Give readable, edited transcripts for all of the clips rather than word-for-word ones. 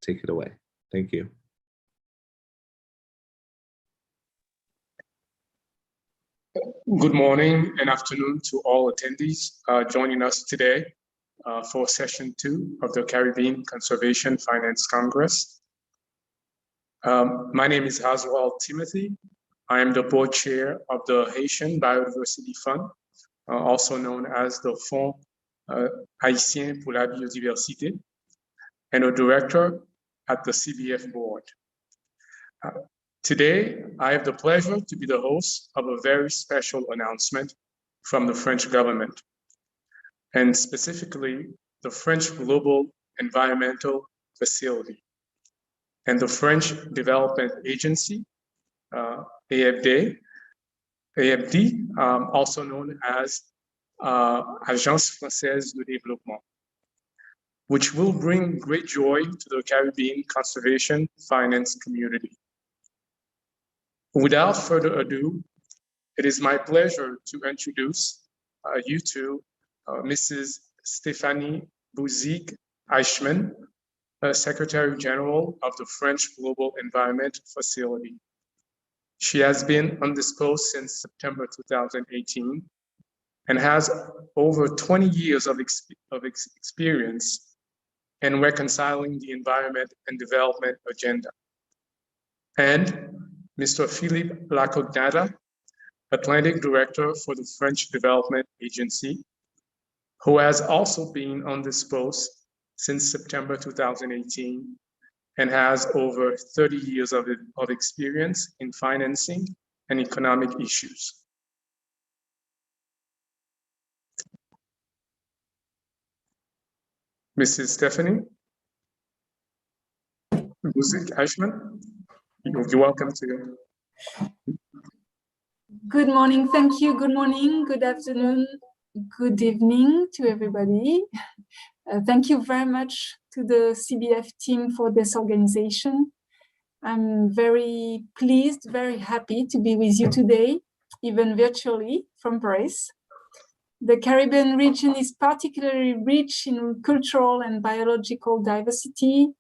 take it away. Thank you. Good morning and afternoon to all attendees joining us today for session 2 of the Caribbean Conservation Finance Congress. My name is Huswald Timothée. I am the board chair of the Haitian Biodiversity Fund, also known as the Fonds Haitien pour la Biodiversité, and a director at the CBF board. Today, I have the pleasure to be the host of a very special announcement from the French government, and specifically the French Global Environmental Facility and the French Development Agency, AFD, also known as Agence Française de Développement, which will bring great joy to the Caribbean conservation finance community. Without further ado, it is my pleasure to introduce you to Mrs. Stéphanie Bouziges-Eschmann, Secretary General of the French Global Environment Facility. She has been on this post since September 2018 and has over 20 years of experience in reconciling the environment and development agenda. And Mr. Philippe Cognata, Atlantic Director for the French Development Agency, who has also been on this post since September 2018 and has over 30 years of experience in financing and economic issues. Mrs. Stéphanie Bouziges-Eschmann, you're welcome to. Good morning, thank you. Good morning, good afternoon, good evening to everybody. Thank you very much to the CBF team for this organization. I'm very pleased, very happy to be with you today, even virtually from Paris. The Caribbean region is particularly rich in cultural and biological diversity.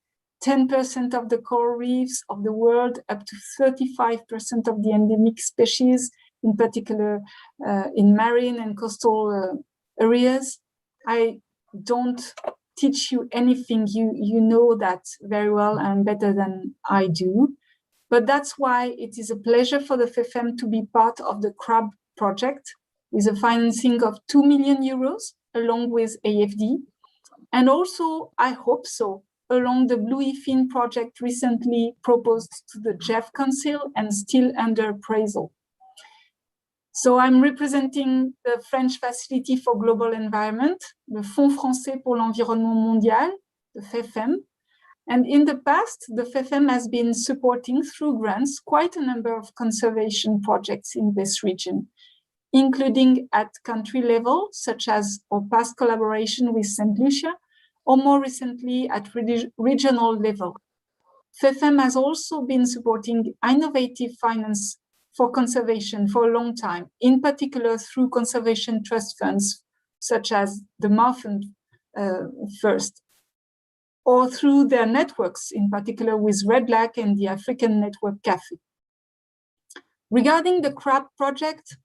10% of the coral reefs of the world, up to 35% of the endemic species, in particular in marine and coastal areas. I don't teach you anything, you know that very well and better than I do. But that's why it is a pleasure for the FFEM to be part of the CRAB project with a financing of 2 million euros along with AFD. And also, I hope so, along the Bluefin project recently proposed to the GEF Council and still under appraisal. So I'm representing the French Facility for Global Environment, the Fonds Français pour l'Environnement Mondial, the FFEM. And in the past, the FFEM has been supporting through grants quite a number of conservation projects in this region, including at country level, such as our past collaboration with St. Lucia, or more recently at regional level. FFEM has also been supporting innovative finance for conservation for a long time, in particular through conservation trust funds, such as the Marfund First, or through their networks, in particular with Red Lac and the African Network CAFE. Regarding the CRAB project,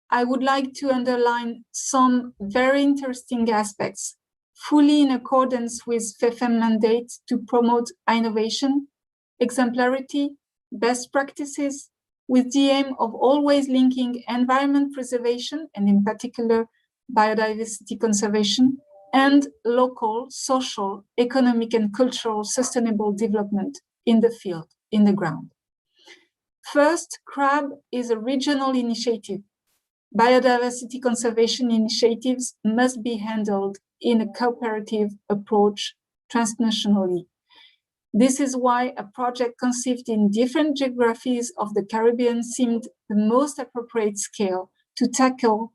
I would like to underline some very interesting aspects, fully in accordance with FFEM mandate to promote innovation, exemplarity, best practices, with the aim of always linking environment preservation, and in particular biodiversity conservation, and local, social, economic, and cultural sustainable development in the field, in the ground. First, CRAB is a regional initiative. Biodiversity conservation initiatives must be handled in a cooperative approach transnationally. This is why a project conceived in different geographies of the Caribbean seemed the most appropriate scale to tackle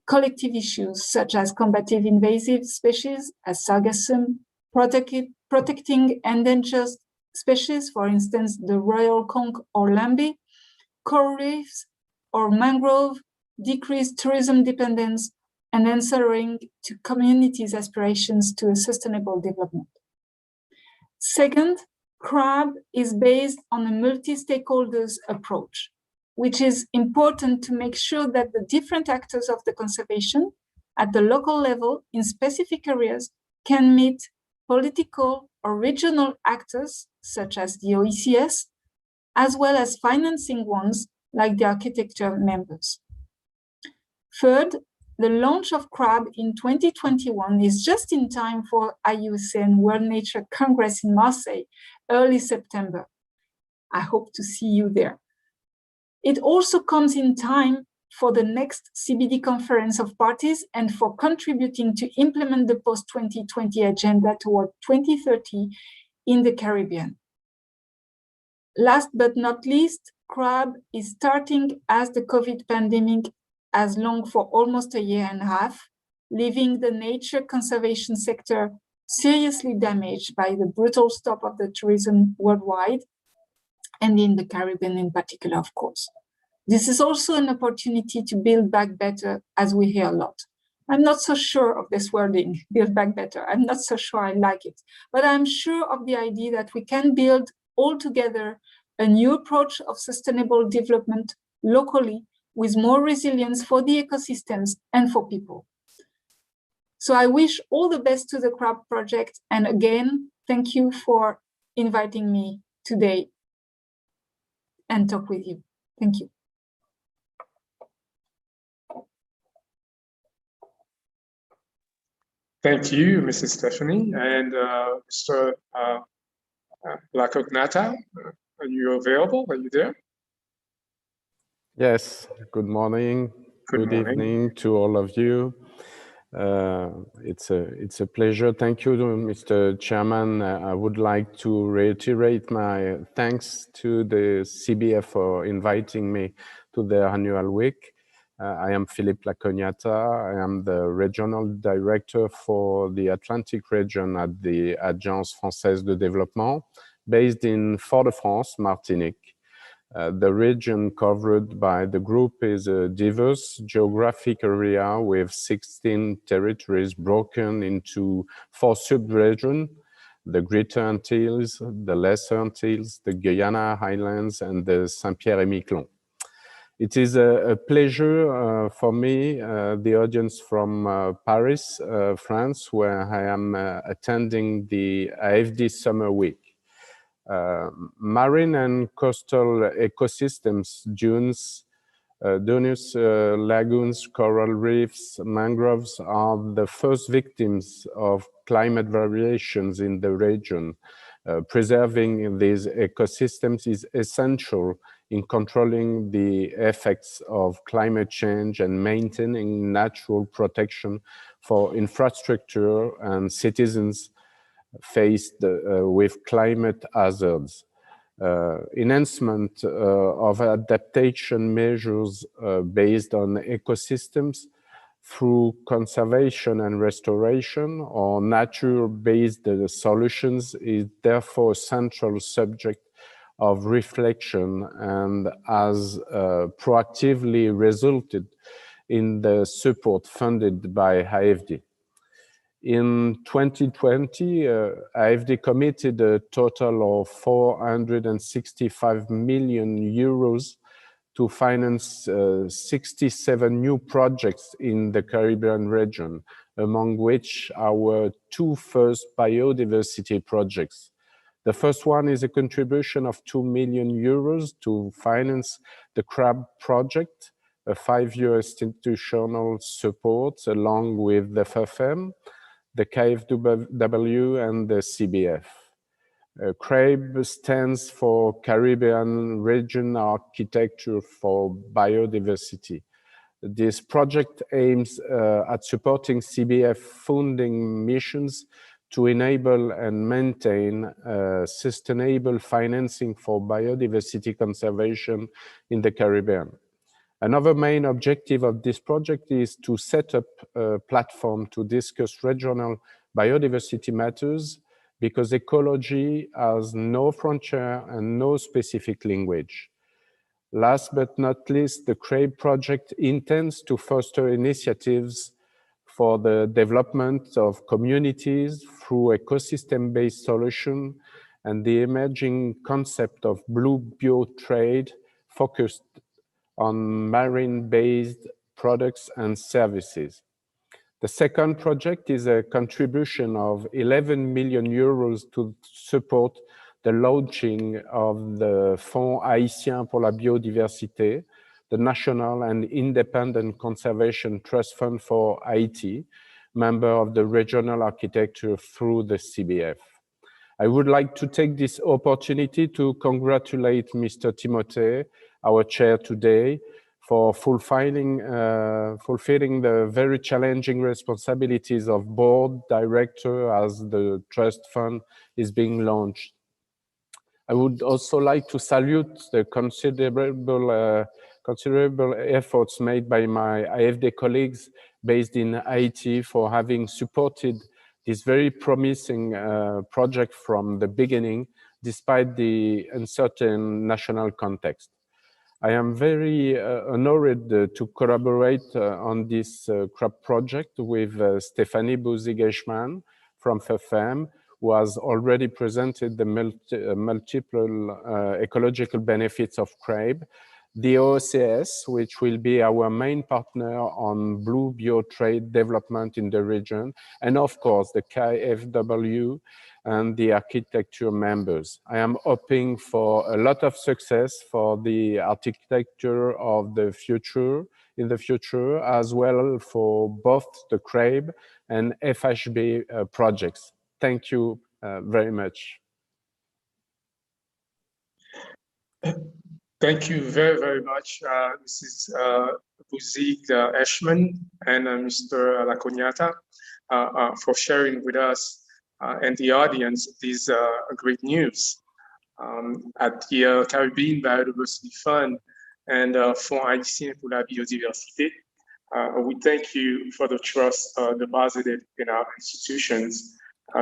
collective issues such as combating invasive species as sargassum, protecting endangered species, for instance, the royal conch or lambe, coral reefs or mangrove, decrease tourism dependence, and answering to communities' aspirations to a sustainable development. Second, CRAB is based on a multi-stakeholders approach, which is important to make sure that the different actors of the conservation at the local level in specific areas can meet political or regional actors, such as the OECS, as well as financing ones like the architecture members. Third, the launch of CRAB in 2021 is just in time for IUCN World Nature Congress in Marseille, early September. I hope to see you there. It also comes in time for the next CBD conference of parties and for contributing to implement the post-2020 agenda toward 2030 in the Caribbean. Last but not least, CRAB is starting as the COVID pandemic has long for almost a year and a half, leaving the nature conservation sector seriously damaged by the brutal stop of the tourism worldwide, and in the Caribbean in particular, of course. This is also an opportunity to build back better, as we hear a lot. I'm not so sure of this wording, build back better. I'm not so sure I like it, but I'm sure of the idea that we can build all together a new approach of sustainable development locally with more resilience for the ecosystems and for people. So I wish all the best to the CRAB project. And again, thank you for inviting me today and talk with you. Thank you. Thank you, Mrs. Stéphanie. And Mr. La Cognata, are you available? Are you there? Yes, good morning. Good evening to all of you. It's a pleasure. Thank you, Mr. Chairman. I would like to reiterate my thanks to the CBF for inviting me to their annual week. I am Philippe La Cognata. I am the regional director for the Atlantic region at the Agence Française de Développement, based in Fort-de-France, Martinique. The region covered by the group is a diverse geographic area with 16 territories broken into 4 sub-regions: the Greater Antilles, the Lesser Antilles, the Guyana Highlands, and the Saint-Pierre-et-Miquelon. It is a pleasure for me, the audience from Paris, France, where I am attending the AFD Summer Week. Marine and coastal ecosystems, dunes, lagoons, coral reefs, mangroves are the first victims of climate variations in the region. Preserving these ecosystems is essential in controlling the effects of climate change and maintaining natural protection for infrastructure and citizens faced with climate hazards. Enhancement of adaptation measures based on ecosystems through conservation and restoration or nature-based solutions is therefore a central subject of reflection and has proactively resulted in the support funded by AFD. In 2020, AFD committed a total of 465 million euros to finance 67 new projects in the Caribbean region, among which our 2 first biodiversity projects. The first one is a contribution of 2 million euros to finance the CRAB project, a 5-year institutional support along with the FFEM, the KfW and the CBF. CRAB stands for Caribbean Region Architecture for Biodiversity. This project aims at supporting CBF funding missions to enable and maintain sustainable financing for biodiversity conservation in the Caribbean. Another main objective of this project is to set up a platform to discuss regional biodiversity matters, because ecology has no frontier and no specific language. Last but not least, the CRAB project intends to foster initiatives for the development of communities through ecosystem-based solutions and the emerging concept of blue bio trade focused on marine-based products and services. The second project is a contribution of 11 million euros to support the launching of the Fonds Haitien pour la Biodiversité, the National and Independent Conservation Trust Fund for Haiti, member of the regional architecture through the CBF. I would like to take this opportunity to congratulate Mr. Timothée, our chair today, for fulfilling the very challenging responsibilities of board director as the trust fund is being launched. I would also like to salute the considerable efforts made by my AFD colleagues based in Haiti for having supported this very promising project from the beginning, despite the uncertain national context. I am very honored to collaborate on this crop project with Stéphanie Bouziges-Eschmann from FFEM, who has already presented the multiple ecological benefits of CRAB, the OCS, which will be our main partner on blue bio trade development in the region, and of course the KFW and the architecture members. I am hoping for a lot of success for the architecture of the future, in the future, as well for both the CRAB and FHB projects. Thank you very much. Thank you very, very much, Mrs. Bouziges-Eschmann and Mr. Cognata for sharing with us and the audience these great news at the Caribbean Biodiversity Fund and Fonds Haitien pour la Biodiversité. We thank you for the trust deposited in our institutions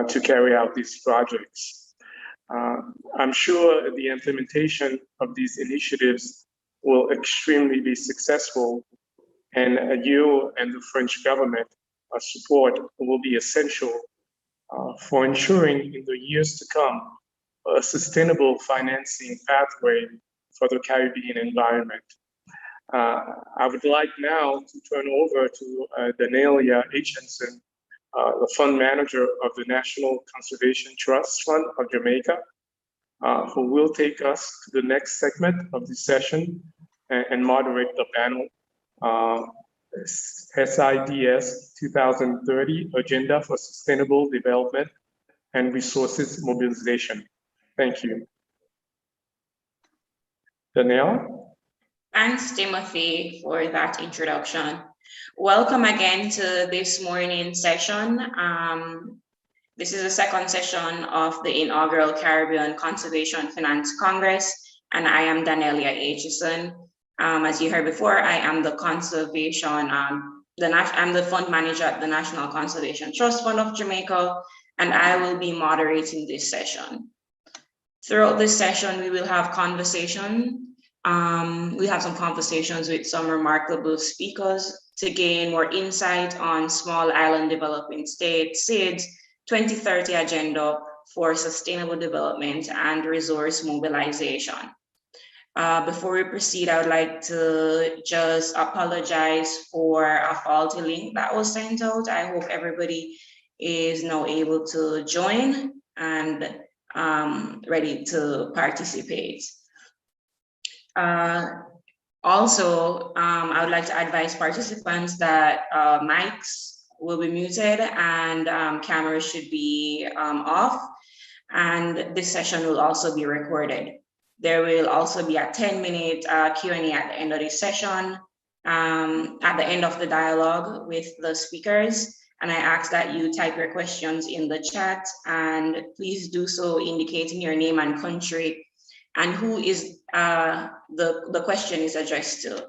to carry out these projects. I'm sure the implementation of these initiatives will extremely be successful, and you and the French government support will be essential for ensuring in the years to come a sustainable financing pathway for the Caribbean environment. I would like now to turn over to Danellia Aitcheson, the fund manager of the National Conservation Trust Fund of Jamaica, who will take us to the next segment of the session and moderate the panel. SIDS 2030 Agenda for Sustainable Development and Resources Mobilization. Thank you. Danellia? Thanks, Timothée, for that introduction. Welcome again to this morning's session. This is the second session of the inaugural Caribbean Conservation Finance Congress, and I am Danellia Aitcheson. As you heard before, I am the I'm the fund manager at the National Conservation Trust Fund of Jamaica, and I will be moderating this session. Throughout this session, we will have conversation. We have some conversations with some remarkable speakers to gain more insight on Small Island Developing States, SIDS 2030 Agenda for Sustainable Development and Resource Mobilization. Before we proceed, I would like to just apologize for a faulty link that was sent out. I hope everybody is now able to join and ready to participate. Also, I would like to advise participants that mics will be muted and cameras should be off, and this session will also be recorded. There will also be a 10-minute Q&A at the end of this session, at the end of the dialogue with the speakers. And I ask that you type your questions in the chat, and please do so indicating your name and country and who is the question is addressed to.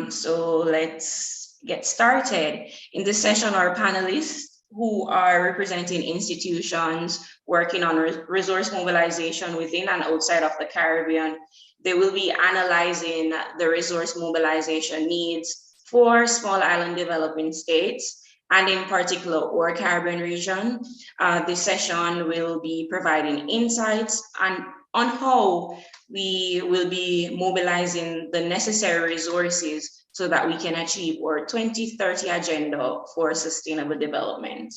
So let's get started. In this session, our panelists who are representing institutions working on resource mobilization within and outside of the Caribbean, they will be analyzing the resource mobilization needs for small island developing states and in particular our Caribbean region. This session will be providing insights on how we will be mobilizing the necessary resources so that we can achieve our 2030 agenda for sustainable development.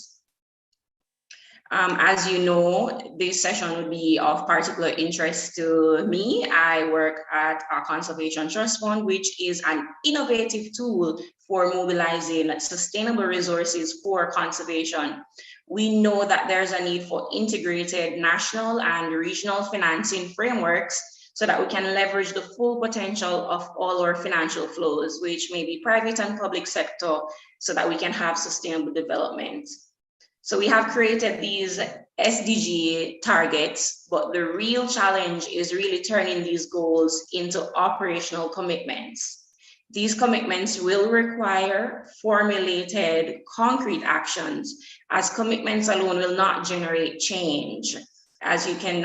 As you know, this session will be of particular interest to me. I work at our Conservation Trust Fund, which is an innovative tool for mobilizing sustainable resources for conservation. We know that there's a need for integrated national and regional financing frameworks so that we can leverage the full potential of all our financial flows, which may be private and public sector, so that we can have sustainable development. So we have created these SDG targets, but the real challenge is really turning these goals into operational commitments. These commitments will require formulated concrete actions, as commitments alone will not generate change. As you can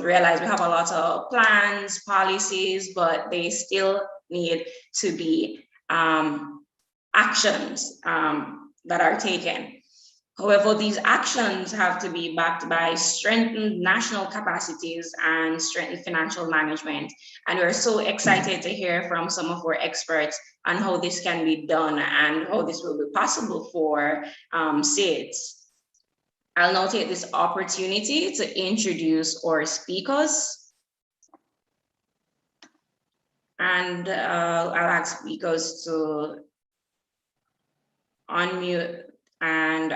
realize, we have a lot of plans, policies, but they still need to be actions that are taken. However, these actions have to be backed by strengthened national capacities and strengthened financial management. And we're so excited to hear from some of our experts on how this can be done and how this will be possible for SIDS. I'll now take this opportunity to introduce our speakers. And I'll ask speakers to unmute and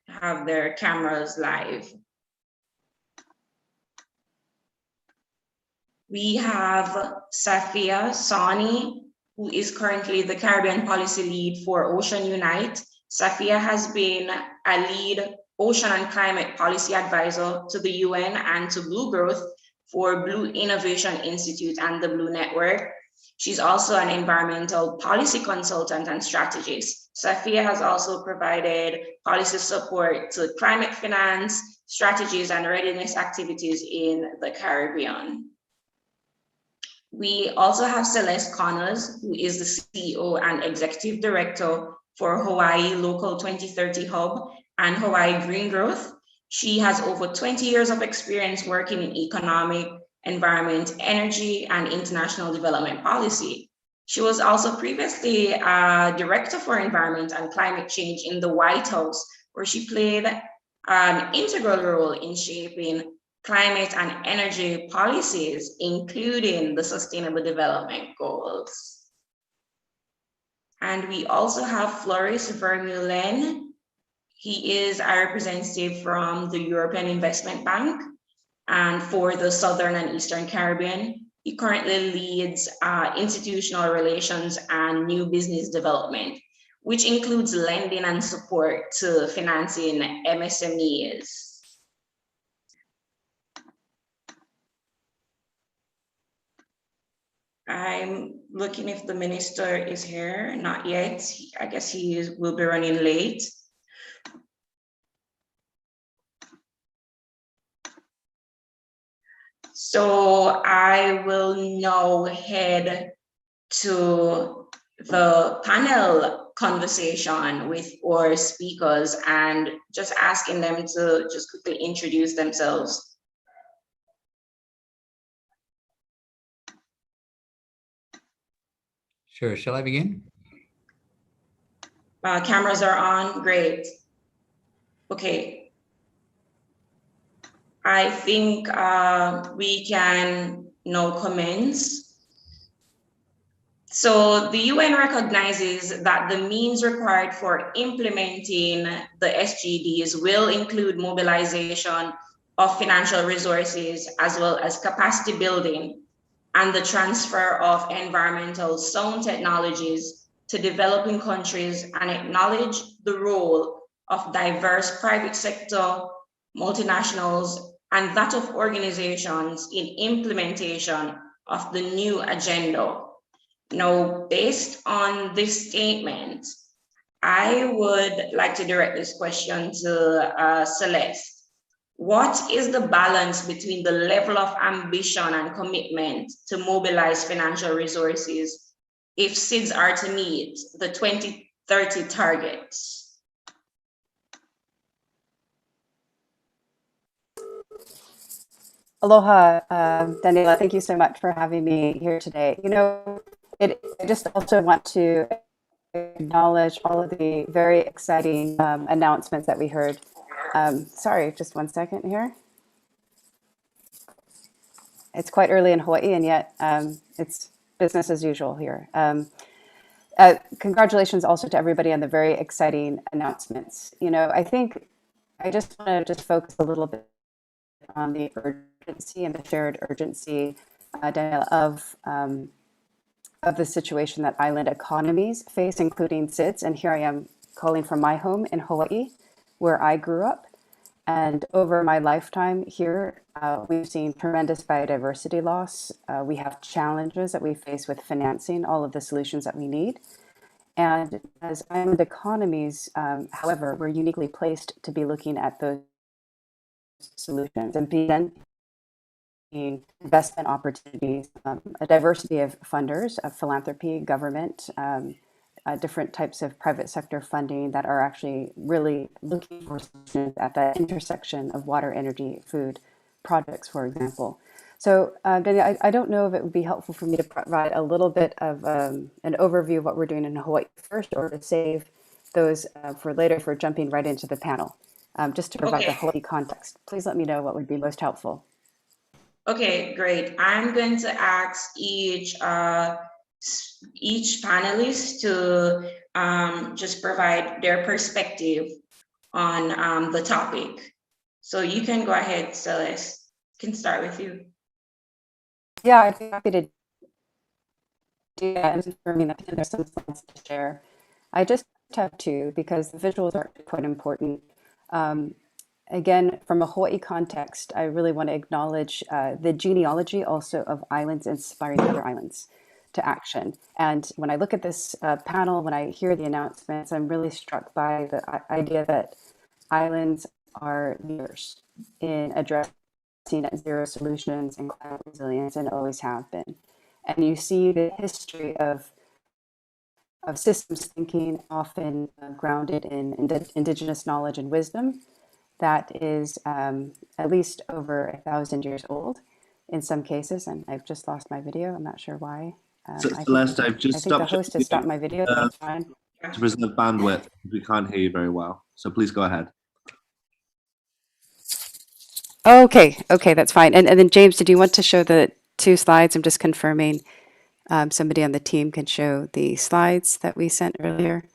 have their cameras live. We have Safiya Sawney, who is currently the Caribbean Policy Lead for Ocean Unite. Safiya has been a lead ocean and climate policy advisor to the UN and to Blue Growth for Blue Innovation Institute and the Blue Network. She's also an environmental policy consultant and strategist. Safiya has also provided policy support to climate finance, strategies, and readiness activities in the Caribbean. We also have Celeste, who is the CEO and Executive Director for Hawaii Local 2030 Hub and Hawaii Green Growth. She has over 20 years of experience working in economic, environment, energy, and international development policy. She was also previously Director for Environment and Climate Change in the White House, where she played an integral role in shaping climate and energy policies, including the Sustainable Development Goals. And we also have Floris Vermeulen. He is a representative from the European Investment Bank and for the Southern and Eastern Caribbean. He currently leads institutional relations and new business development, which includes lending and support to financing MSMEs. I'm looking if the minister is here. Not yet. I guess he will be running late. So I will now head to the panel conversation with our speakers and just asking them to just quickly introduce themselves. Sure, shall I begin? Cameras are on, great. Okay. I think we can now commence. So the UN recognizes that the means required for implementing the SDGs will include mobilization of financial resources as well as capacity building and the transfer of environmental sound technologies to developing countries, and acknowledge the role of diverse private sector, multinationals, and that of organizations in implementation of the new agenda. Now, based on this statement, I would like to direct this question to Celeste. What is the balance between the level of ambition and commitment to mobilize financial resources if SIDS are to meet the 2030 30 targets. Aloha, Danellia, thank you so much for having me here today. You know, I just also want to acknowledge all of the very exciting announcements that we heard. Sorry, just one second here. It's quite early in Hawaii, and yet it's business as usual here. Congratulations also to everybody on the very exciting announcements. You know, I think I just want to focus a little bit on the urgency and the shared urgency of the situation that island economies face, including SIDS. And here I am calling from my home in Hawaii, where I grew up. And over my lifetime here, we've seen tremendous biodiversity loss. We have challenges that we face with financing all of the solutions that we need. And as island economies, however, we're uniquely placed to be looking at those solutions and being investment opportunities, a diversity of funders, of philanthropy, government, different types of private sector funding that are actually really looking for solutions at that intersection of water, energy, food projects, for example. So, Danny, I don't know if it would be helpful for me to provide a little bit of an overview of what we're doing in Hawaii first, or to save those for later for jumping right into the panel, just to provide the Hawaii context. Please let me know what would be most helpful. Okay, great. I'm going to ask each panelist to just provide their perspective on the topic. So you can go ahead, Celeste. Can start with you. Yeah, I'd be happy to do that. And for me, there's some slides to share. I just have two because the visuals are quite important. Again, from a Hawaii context, I really want to acknowledge the genealogy also of islands inspiring other islands to action. And when I look at this panel, when I hear the announcements, I'm really struck by the idea that islands are leaders in addressing net zero solutions and climate resilience, and always have been. And you see the history of systems thinking, often grounded in indigenous knowledge and wisdom, that is at least over 1,000 years old in some cases. And I've just lost my video. I'm not sure why. Celeste, I've just stopped. I think the host has stopped my video. That's fine. To preserve bandwidth, we can't hear you very well. So please go ahead. Okay, that's fine. And then James, did you want to show the two slides? I'm just confirming somebody on the team can show the slides that we sent earlier.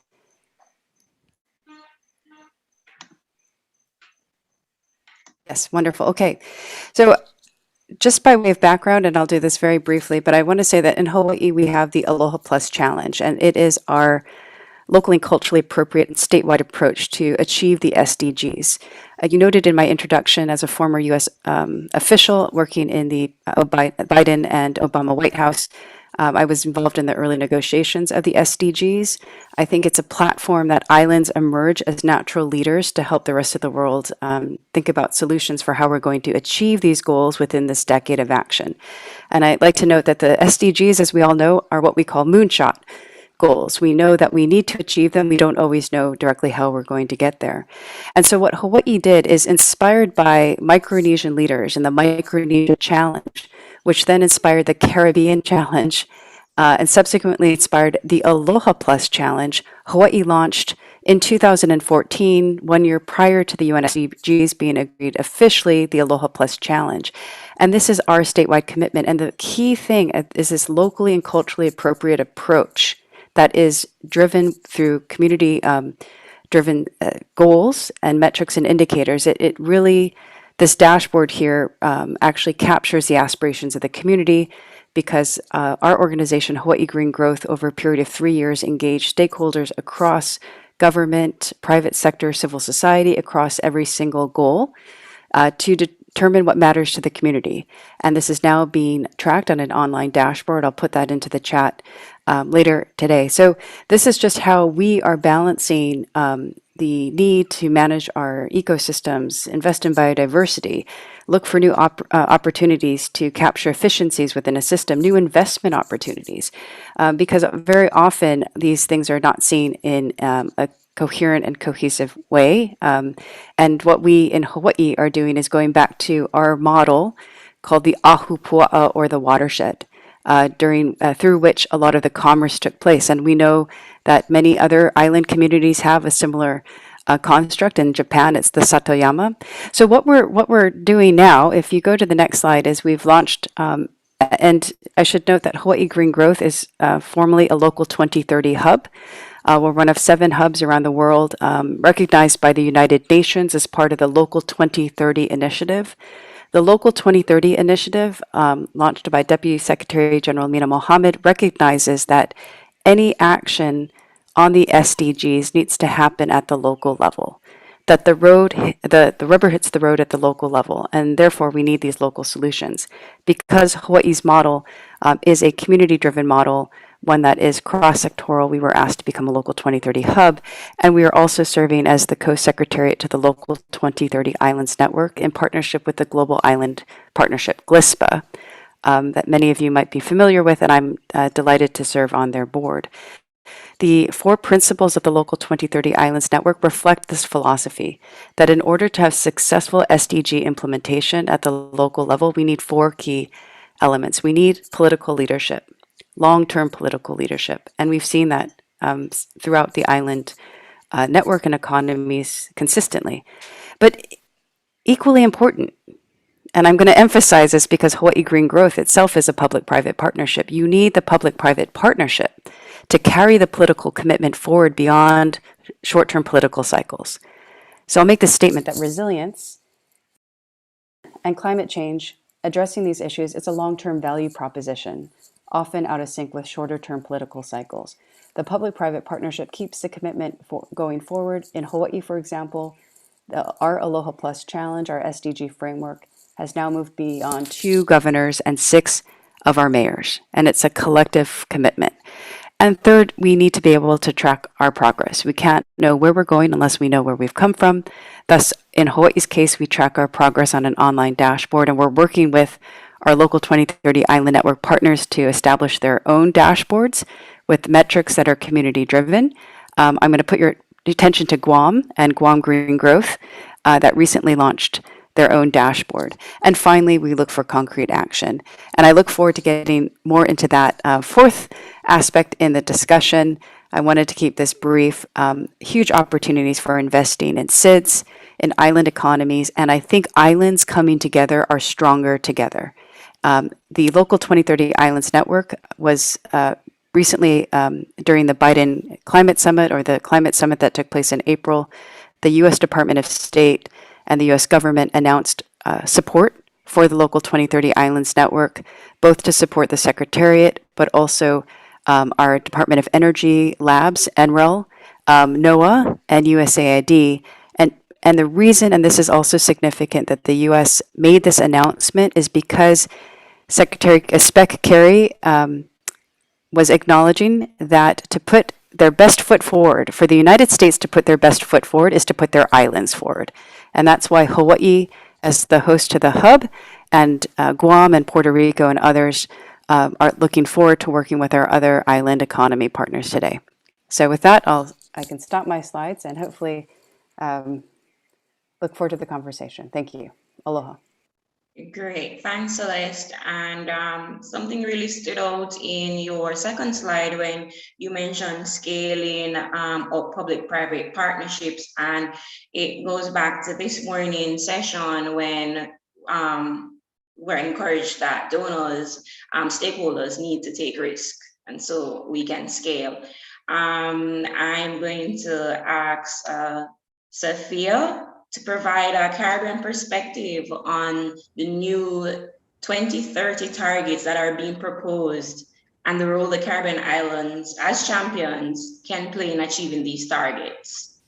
Yes, wonderful. Okay, so just by way of background, and I'll do this very briefly, but I want to say that in Hawaii, we have the Aloha Plus Challenge, and it is our locally and culturally appropriate and statewide approach to achieve the SDGs. You noted in my introduction as a former U.S. Official working in the Biden and Obama White House, I was involved in the early negotiations of the SDGs. I think it's a platform that islands emerge as natural leaders to help the rest of the world think about solutions for how we're going to achieve these goals within this decade of action. And I'd like to note that the SDGs, as we all know, are what we call moonshot goals. We know that we need to achieve them. We don't always know directly how we're going to get there. And so what Hawaii did is, inspired by Micronesian leaders and the Micronesia Challenge, which then inspired the Caribbean Challenge, and subsequently inspired the Aloha Plus Challenge, Hawaii launched in 2014, 1 year prior to the UN SDGs being agreed officially, the Aloha Plus Challenge. And this is our statewide commitment. And the key thing is this locally and culturally appropriate approach that is driven through community driven goals and metrics and indicators. It really, this dashboard here actually captures the aspirations of the community, because our organization, Hawaii Green Growth, over a period of 3 years, engaged stakeholders across government, private sector, civil society, across every single goal to determine what matters to the community. And this is now being tracked on an online dashboard. I'll put that into the chat later today. So this is just how we are balancing the need to manage our ecosystems, invest in biodiversity, look for new opportunities to capture efficiencies within a system, new investment opportunities, because very often these things are not seen in a coherent and cohesive way. And what we in Hawaii are doing is going back to our model called the Ahupua'a, or the watershed, through which a lot of the commerce took place. And we know that many other island communities have a similar construct. In Japan, it's the Satoyama. So what we're doing now, if you go to the next slide, is we've launched, and I should note that Hawaii Green Growth is formally a local 2030 hub. We're one of 7 hubs around the world, recognized by the United Nations as part of the Local 2030 initiative. The Local 2030 initiative, launched by Deputy Secretary General Mina Mohammed, recognizes that any action on the SDGs needs to happen at the local level, that the rubber hits the road at the local level, and therefore we need these local solutions. Because Hawaii's model is a community-driven model, one that is cross-sectoral, we were asked to become a Local 2030 hub, and we are also serving as the co-secretariat to the Local 2030 Islands Network in partnership with the Global Island Partnership, GLISPA, that many of you might be familiar with, and I'm delighted to serve on their board. The 4 principles of the Local 2030 Islands Network reflect this philosophy, that in order to have successful SDG implementation at the local level, we need 4 key elements. We need political leadership, long-term political leadership, and we've seen that throughout the island network and economies consistently. But equally important, and I'm going to emphasize this because Hawaii Green Growth itself is a public-private partnership, you need the public-private partnership to carry the political commitment forward beyond short-term political cycles. So I'll make the statement that resilience and climate change, addressing these issues, it's a long-term value proposition, often out of sync with shorter-term political cycles. The public-private partnership keeps the commitment going forward. In Hawaii, for example, our Aloha Plus Challenge, our SDG framework, has now moved beyond 2 governors and 6 of our mayors, and it's a collective commitment. And third, we need to be able to track our progress. We can't know where we're going unless we know where we've come from. Thus, in Hawaii's case, we track our progress on an online dashboard, and we're working with our Local 2030 Island Network partners to establish their own dashboards with metrics that are community-driven. I'm going to put your attention to Guam and Guam Green Growth that recently launched their own dashboard. And finally, we look for concrete action. And I look forward to getting more into that 4th aspect in the discussion. I wanted to keep this brief. Huge opportunities for investing in SIDS, in island economies, and I think islands coming together are stronger together. The Local 2030 Islands Network was recently, during the Biden Climate Summit, or the Climate Summit that took place in April, the U.S. Department of State and the U.S. government announced support for the Local 2030 Islands Network, both to support the Secretariat, but also our Department of Energy labs, NREL, NOAA, and USAID. And the reason, and this is also significant, that the U.S. made this announcement is because Secretary Spec Carey was acknowledging that to put their best foot forward, for the United States to put their best foot forward, is to put their islands forward. And that's why Hawaii, as the host to the hub, and Guam and Puerto Rico and others are looking forward to working with our other island economy partners today. So with that, I can stop my slides and hopefully look forward to the conversation. Thank you. Aloha. Great, thanks, Celeste. And something really stood out in your second slide when you mentioned scaling of public-private partnerships, and it goes back to this morning session when we're encouraged that donors, stakeholders need to take risk, and so we can scale. I'm going to ask Safiya to provide a Caribbean perspective on the new 2030 targets that are being proposed and the role the Caribbean islands as champions can play in achieving these targets.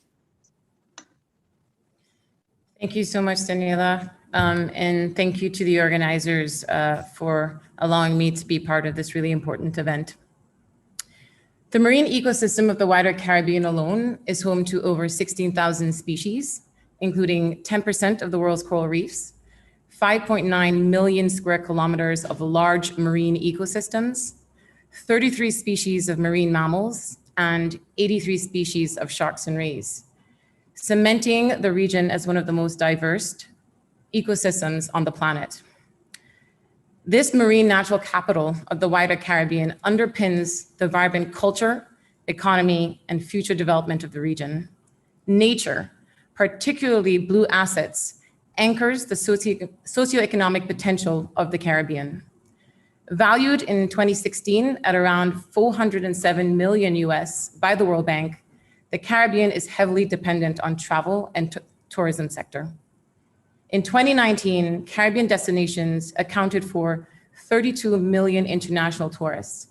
Thank you so much, Danellia. And thank you to the organizers for allowing me to be part of this really important event. The marine ecosystem of the wider Caribbean alone is home to over 16,000 species, including 10% of the world's coral reefs, 5.9 million square kilometers of large marine ecosystems, 33 species of marine mammals, and 83 species of sharks and rays, cementing the region as one of the most diverse ecosystems on the planet. This marine natural capital of the wider Caribbean underpins the vibrant culture, economy, and future development of the region. Nature, particularly blue assets, anchors the socioeconomic potential of the Caribbean. Valued in 2016 at around 407 million US by the World Bank, the Caribbean is heavily dependent on travel and tourism sector. In 2019, Caribbean destinations accounted for 32 million international tourists,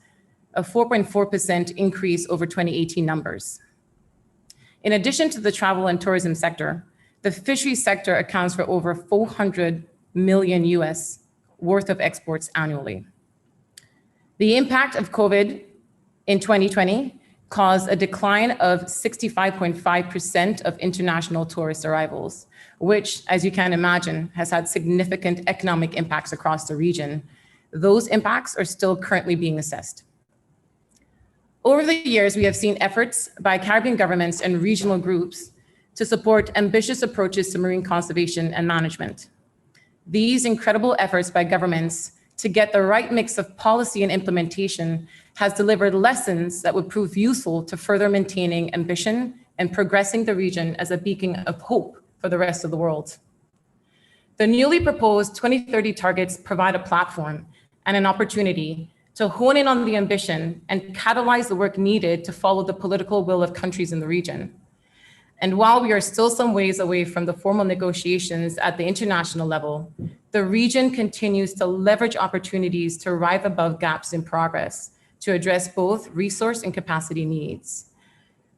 a 4.4% increase over 2018 numbers. In addition to the travel and tourism sector, the fisheries sector accounts for over 400 million US worth of exports annually. The impact of COVID in 2020 caused a decline of 65.5% of international tourist arrivals, which, as you can imagine, has had significant economic impacts across the region. Those impacts are still currently being assessed. Over the years, we have seen efforts by Caribbean governments and regional groups to support ambitious approaches to marine conservation and management. These incredible efforts by governments to get the right mix of policy and implementation has delivered lessons that would prove useful to further maintaining ambition and progressing the region as a beacon of hope for the rest of the world. The newly proposed 2030 targets provide a platform and an opportunity to hone in on the ambition and catalyze the work needed to follow the political will of countries in the region. And while we are still some ways away from the formal negotiations at the international level, the region continues to leverage opportunities to rise above gaps in progress to address both resource and capacity needs.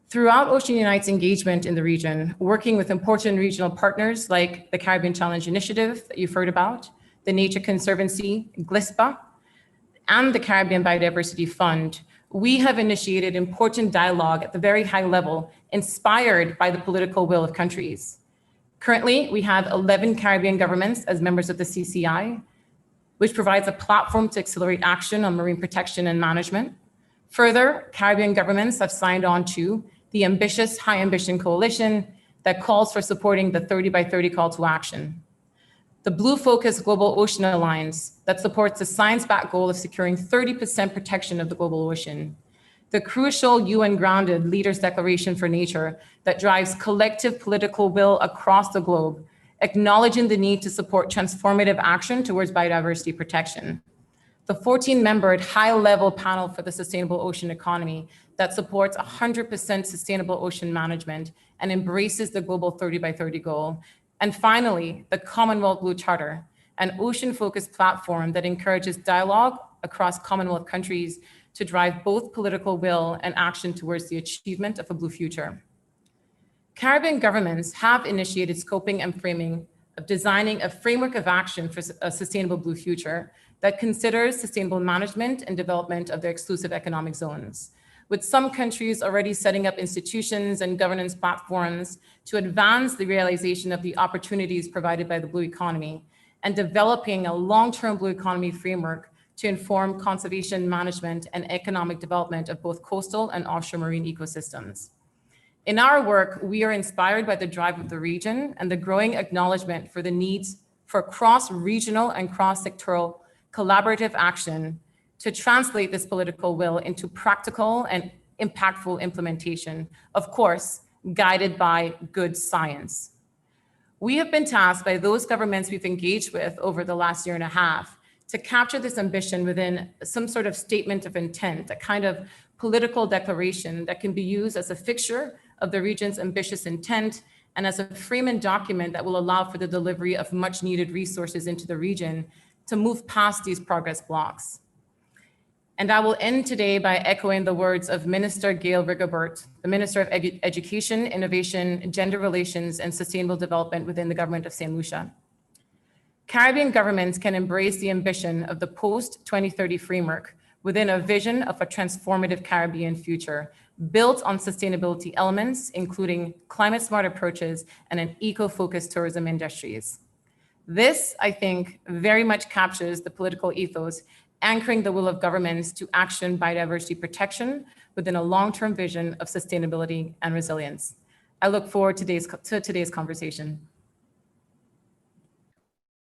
Throughout Ocean Unite's engagement in the region, working with important regional partners like the Caribbean Challenge Initiative that you've heard about, the Nature Conservancy, GLISPA, and the Caribbean Biodiversity Fund, we have initiated important dialogue at the very high level, inspired by the political will of countries. Currently, we have 11 Caribbean governments as members of the CCI, which provides a platform to accelerate action on marine protection and management. Further, Caribbean governments have signed on to the ambitious High Ambition Coalition that calls for supporting the 30 by 30 call to action. The Blue Focus Global Ocean Alliance that supports the science-backed goal of securing 30% protection of the global ocean. The crucial UN-grounded Leaders' Declaration for Nature that drives collective political will across the globe, acknowledging the need to support transformative action towards biodiversity protection. The 14-membered high-level panel for the sustainable ocean economy that supports 100% sustainable ocean management and embraces the global 30 by 30 goal. And finally, the Commonwealth Blue Charter, an ocean-focused platform that encourages dialogue across Commonwealth countries to drive both political will and action towards the achievement of a blue future. Caribbean governments have initiated scoping and framing of designing a framework of action for a sustainable blue future that considers sustainable management and development of their exclusive economic zones, with some countries already setting up institutions and governance platforms to advance the realization of the opportunities provided by the blue economy and developing a long-term blue economy framework to inform conservation management and economic development of both coastal and offshore marine ecosystems. In our work, we are inspired by the drive of the region and the growing acknowledgement for the needs for cross-regional and cross-sectoral collaborative action to translate this political will into practical and impactful implementation, of course, guided by good science. We have been tasked by those governments we've engaged with over the last year and a half to capture this ambition within some sort of statement of intent, a kind of political declaration that can be used as a fixture of the region's ambitious intent and as a frame and document that will allow for the delivery of much needed resources into the region to move past these progress blocks. And I will end today by echoing the words of Minister Gail Rigobert, the Minister of Education, Innovation, Gender Relations, and Sustainable Development within the government of St. Lucia. Caribbean governments can embrace the ambition of the post-2030 framework within a vision of a transformative Caribbean future built on sustainability elements, including climate smart approaches and an eco-focused tourism industries. This, I think, very much captures the political ethos, anchoring the will of governments to action biodiversity protection within a long-term vision of sustainability and resilience. I look forward to today's conversation.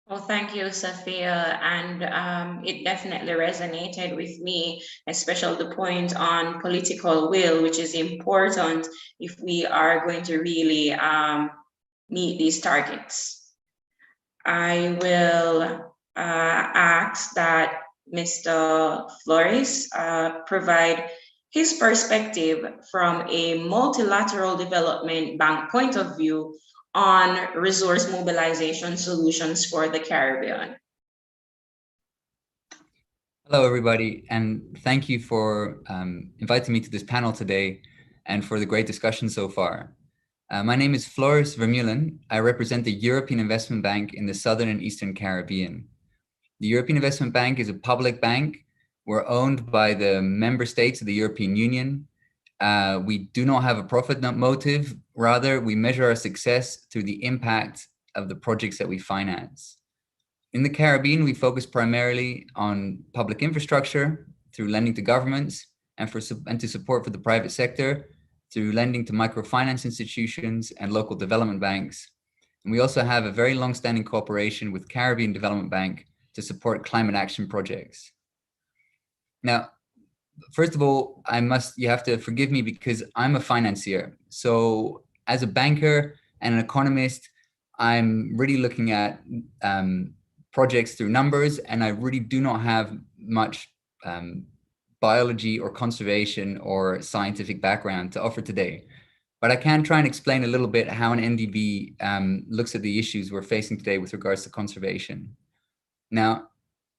Well, thank you, Safiya. And it definitely resonated with me, especially the point on political will, which is important if we are going to really meet these targets. I will ask that Mr. Floris provide his perspective from a multilateral development bank point of view on resource mobilization solutions for the Caribbean. Hello, everybody, and thank you for inviting me to this panel today and for the great discussion so far. My name is Floris Vermeulen. I represent the European Investment Bank in the Southern and Eastern Caribbean. The European Investment Bank is a public bank. We're owned by the member states of the European Union. We do not have a profit motive. Rather, we measure our success through the impact of the projects that we finance. In the Caribbean, we focus primarily on public infrastructure through lending to governments and to support for the private sector through lending to microfinance institutions and local development banks. And we also have a very long-standing cooperation with Caribbean Development Bank to support climate action projects. Now, first of all, you have to forgive me because I'm a financier. So as a banker and an economist, I'm really looking at projects through numbers, and I really do not have much biology or conservation or scientific background to offer today. But I can try and explain a little bit how an NDB looks at the issues we're facing today with regards to conservation. Now,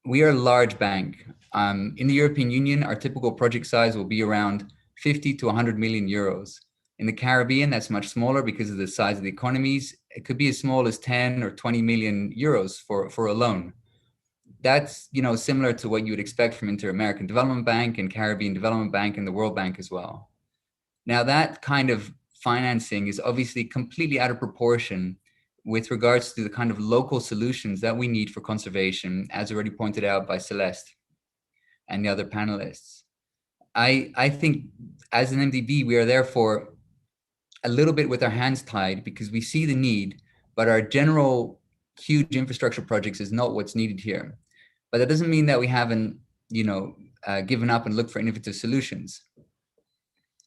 we are a large bank. In the European Union, our typical project size will be around 50 to 100 million euros. In the Caribbean, that's much smaller because of the size of the economies. It could be as small as 10 or 20 million euros for a loan. That's, similar to what you would expect from Inter-American Development Bank and Caribbean Development Bank and the World Bank as well. Now, that kind of financing is obviously completely out of proportion with regards to the kind of local solutions that we need for conservation, as already pointed out by Celeste and the other panelists. I think as an MDB, we are therefore a little bit with our hands tied because we see the need, but our general huge infrastructure projects is not what's needed here. But that doesn't mean that we haven't, given up and looked for innovative solutions.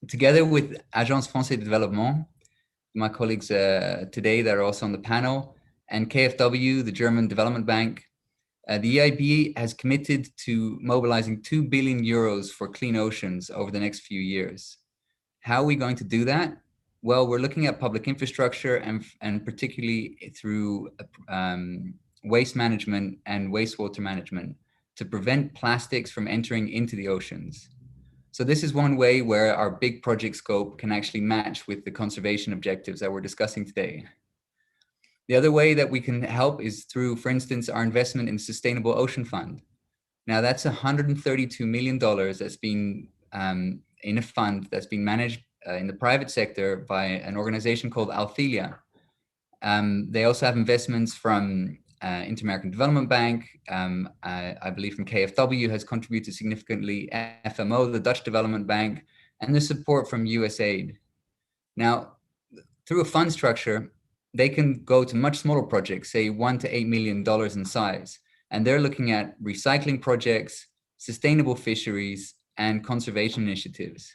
Together with Agence Française de Développement, my colleagues today that are also on the panel, and KfW, the German Development Bank, the EIB has committed to mobilizing 2 billion euros for clean oceans over the next few years. How are we going to do that? Well, we're looking at public infrastructure and particularly through waste management and wastewater management to prevent plastics from entering into the oceans. So this is one way where our big project scope can actually match with the conservation objectives that we're discussing today. The other way that we can help is through, for instance, our investment in the Sustainable Ocean Fund. Now that's $132 million that's been in a fund that's been managed in the private sector by an organization called Althelia. They also have investments from Inter-American Development Bank, I believe from KfW has contributed significantly, FMO, the Dutch Development Bank, and the support from USAID. Now, through a fund structure, they can go to much smaller projects, say $1 to $8 million in size, and they're looking at recycling projects, sustainable fisheries, and conservation initiatives.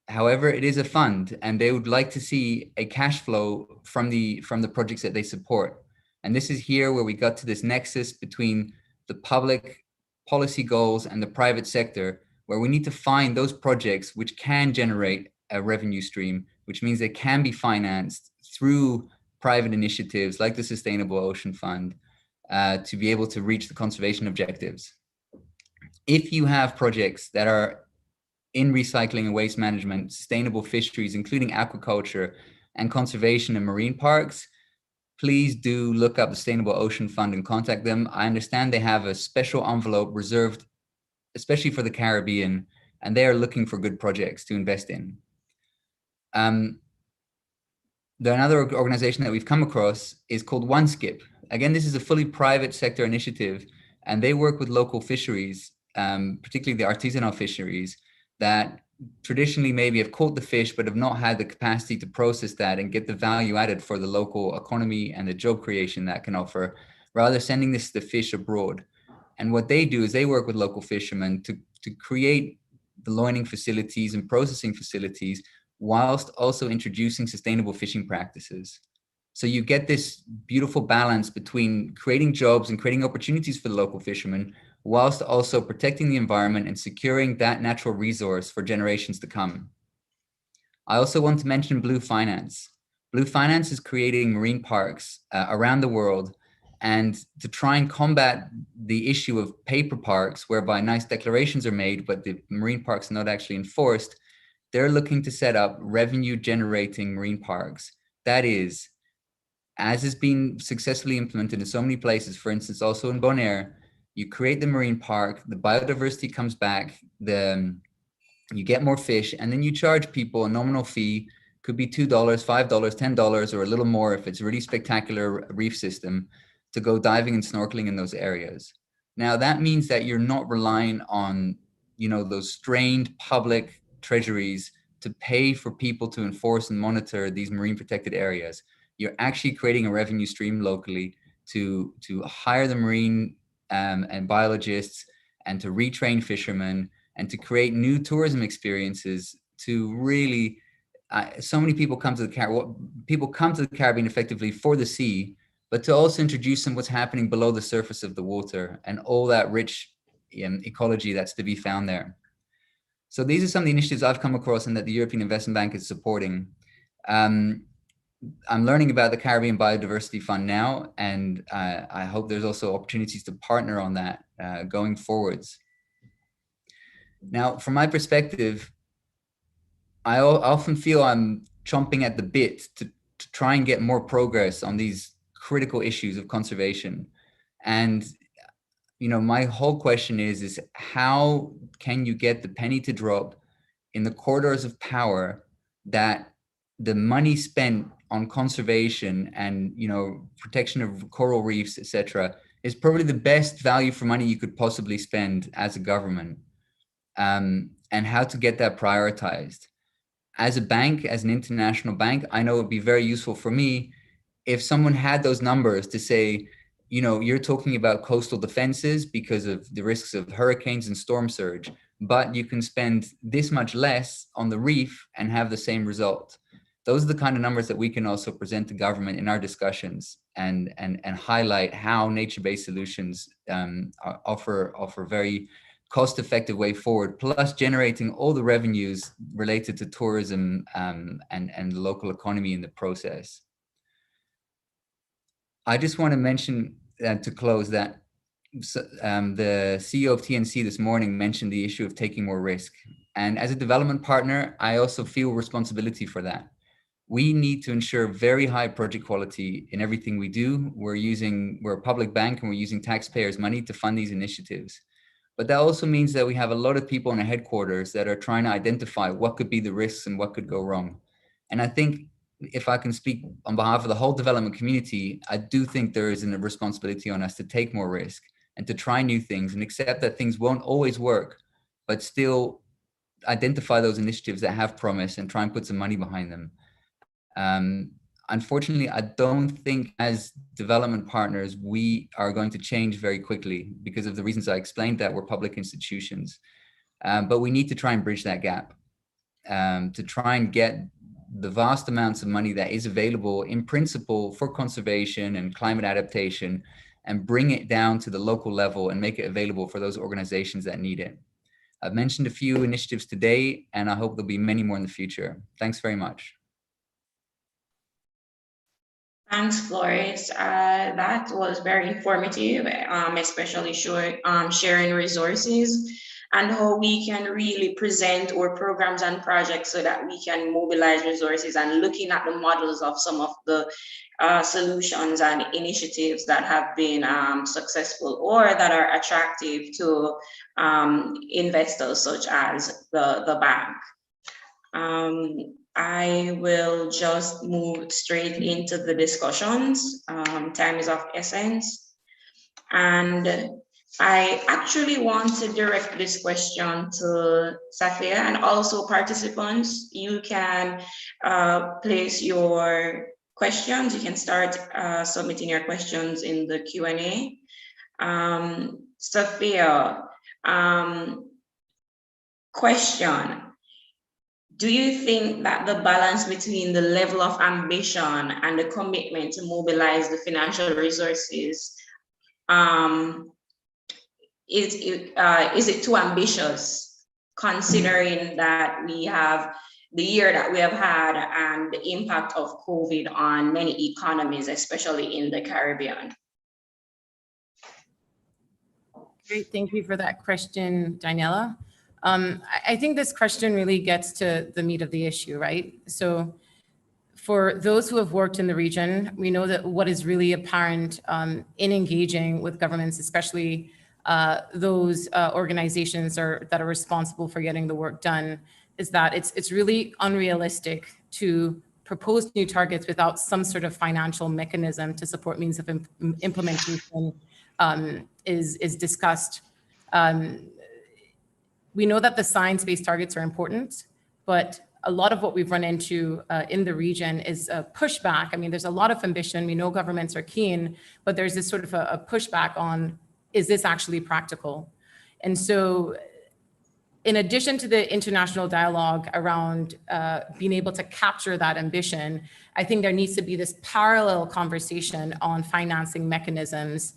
However, it is a fund, and they would like to see a cash flow from the projects that they support. And this is here where we got to this nexus between the public policy goals and the private sector, where we need to find those projects which can generate a revenue stream, which means they can be financed through private initiatives like the Sustainable Ocean Fund to be able to reach the conservation objectives. If you have projects that are in recycling and waste management, sustainable fisheries, including aquaculture and conservation and marine parks, please do look up the Sustainable Ocean Fund and contact them. I understand they have a special envelope reserved especially for the Caribbean, and they are looking for good projects to invest in. Another organization that we've come across is called OneSkip. Again, this is a fully private sector initiative, and they work with local fisheries, particularly the artisanal fisheries that traditionally maybe have caught the fish, but have not had the capacity to process that and get the value added for the local economy and the job creation that can offer, rather sending the fish abroad. And what they do is they work with local fishermen to create the loining facilities and processing facilities, whilst also introducing sustainable fishing practices. So you get this beautiful balance between creating jobs and creating opportunities for the local fishermen, whilst also protecting the environment and securing that natural resource for generations to come. I also want to mention Blue Finance. Blue Finance is creating marine parks around the world, and to try and combat the issue of paper parks, whereby nice declarations are made, but the marine parks are not actually enforced, they're looking to set up revenue generating marine parks. That is, as has been successfully implemented in so many places, for instance, also in Bonaire, you create the marine park, the biodiversity comes back, you get more fish, and then you charge people a nominal fee, could be $2, $5, $10, or a little more if it's a really spectacular reef system, to go diving and snorkeling in those areas. Now, that means that you're not relying on, those strained public treasuries to pay for people to enforce and monitor these marine protected areas. You're actually creating a revenue stream locally to hire the marine and biologists, and to retrain fishermen, and to create new tourism experiences to really, so many people come to the Caribbean effectively for the sea, but to also introduce them what's happening below the surface of the water and all that rich ecology that's to be found there. So these are some of the initiatives I've come across and that the European Investment Bank is supporting. I'm learning about the Caribbean Biodiversity Fund now, and I hope there's also opportunities to partner on that going forwards. Now, from my perspective, I often feel I'm chomping at the bit to try and get more progress on these critical issues of conservation. And my whole question is how can you get the penny to drop in the corridors of power that the money spent on conservation and protection of coral reefs, etc., is probably the best value for money you could possibly spend as a government, and how to get that prioritized. As a bank, as an international bank, I know it would be very useful for me if someone had those numbers to say, you're talking about coastal defenses because of the risks of hurricanes and storm surge, but you can spend this much less on the reef and have the same result. Those are the kind of numbers that we can also present to government in our discussions, and highlight how nature-based solutions offer very cost-effective way forward, plus generating all the revenues related to tourism and the local economy in the process. I just want to mention to close that the CEO of TNC this morning mentioned the issue of taking more risk. And as a development partner, I also feel responsibility for that. We need to ensure very high project quality in everything we do. We're a public bank, and we're using taxpayers' money to fund these initiatives. But that also means that we have a lot of people in our headquarters that are trying to identify what could be the risks and what could go wrong. And I think, if I can speak on behalf of the whole development community, I do think there is a responsibility on us to take more risk and to try new things and accept that things won't always work, but still identify those initiatives that have promise and try and put some money behind them. Unfortunately, I don't think as development partners, we are going to change very quickly because of the reasons I explained, that we're public institutions. But we need to try and bridge that gap to try and get the vast amounts of money that is available in principle for conservation and climate adaptation, and bring it down to the local level and make it available for those organizations that need it. I've mentioned a few initiatives today, and I hope there'll be many more in the future. Thanks very much. Thanks, Floris. That was very informative, especially sharing resources and how we can really present our programs and projects so that we can mobilize resources, and looking at the models of some of the solutions and initiatives that have been successful or that are attractive to investors such as the bank. I will just move straight into the discussions. Time is of essence. And I actually want to direct this question to Safiya, and also participants. You can place your questions. You can start submitting your questions in the Q&A. Safiya, question. Do you think that the balance between the level of ambition and the commitment to mobilize the financial resources, is it too ambitious, considering that we have the year that we have had and the impact of COVID on many economies, especially in the Caribbean? Great, thank you for that question, Danellia. I think this question really gets to the meat of the issue, right? So for those who have worked in the region, we know that what is really apparent in engaging with governments, especially those organizations that are responsible for getting the work done, is that it's really unrealistic to propose new targets without some sort of financial mechanism to support means of implementation is discussed. We know that the science-based targets are important, but a lot of what we've run into in the region is a pushback. I mean, there's a lot of ambition. We know governments are keen, but there's this sort of a pushback on, is this actually practical? And so in addition to the international dialogue around being able to capture that ambition, I think there needs to be this parallel conversation on financing mechanisms,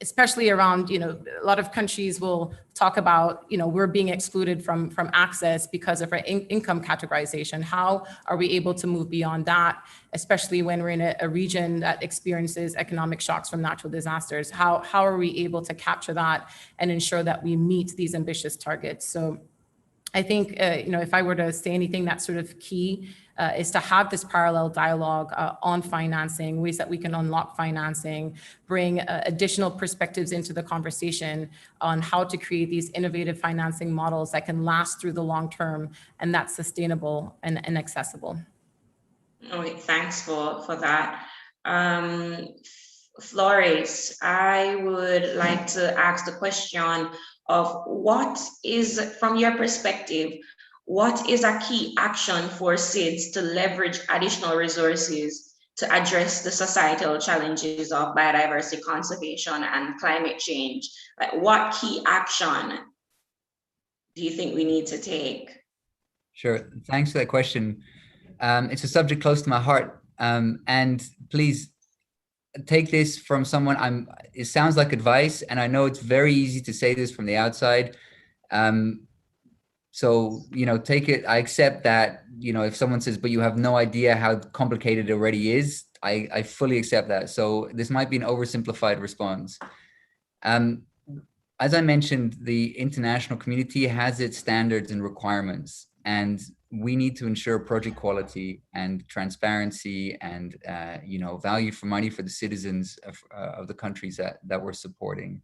especially around, a lot of countries will talk about, we're being excluded from access because of our income categorization. How are we able to move beyond that, especially when we're in a region that experiences economic shocks from natural disasters? How are we able to capture that and ensure that we meet these ambitious targets? So I think, if I were to say anything that's sort of key, is to have this parallel dialogue on financing, ways that we can unlock financing, bring additional perspectives into the conversation on how to create these innovative financing models that can last through the long term and that's sustainable and accessible. Okay, thanks for that. Floris, I would like to ask the question of what is, from your perspective, what is a key action for SIDS to leverage additional resources to address the societal challenges of biodiversity conservation and climate change? Like, what key action do you think we need to take? Sure, thanks for that question. It's a subject close to my heart, and please take this from someone. It sounds like advice, and I know it's very easy to say this from the outside. So, take it. I accept that, if someone says, but you have no idea how complicated it already is, I fully accept that. So this might be an oversimplified response. As I mentioned, the international community has its standards and requirements, and we need to ensure project quality and transparency and, value for money for the citizens of the countries that we're supporting.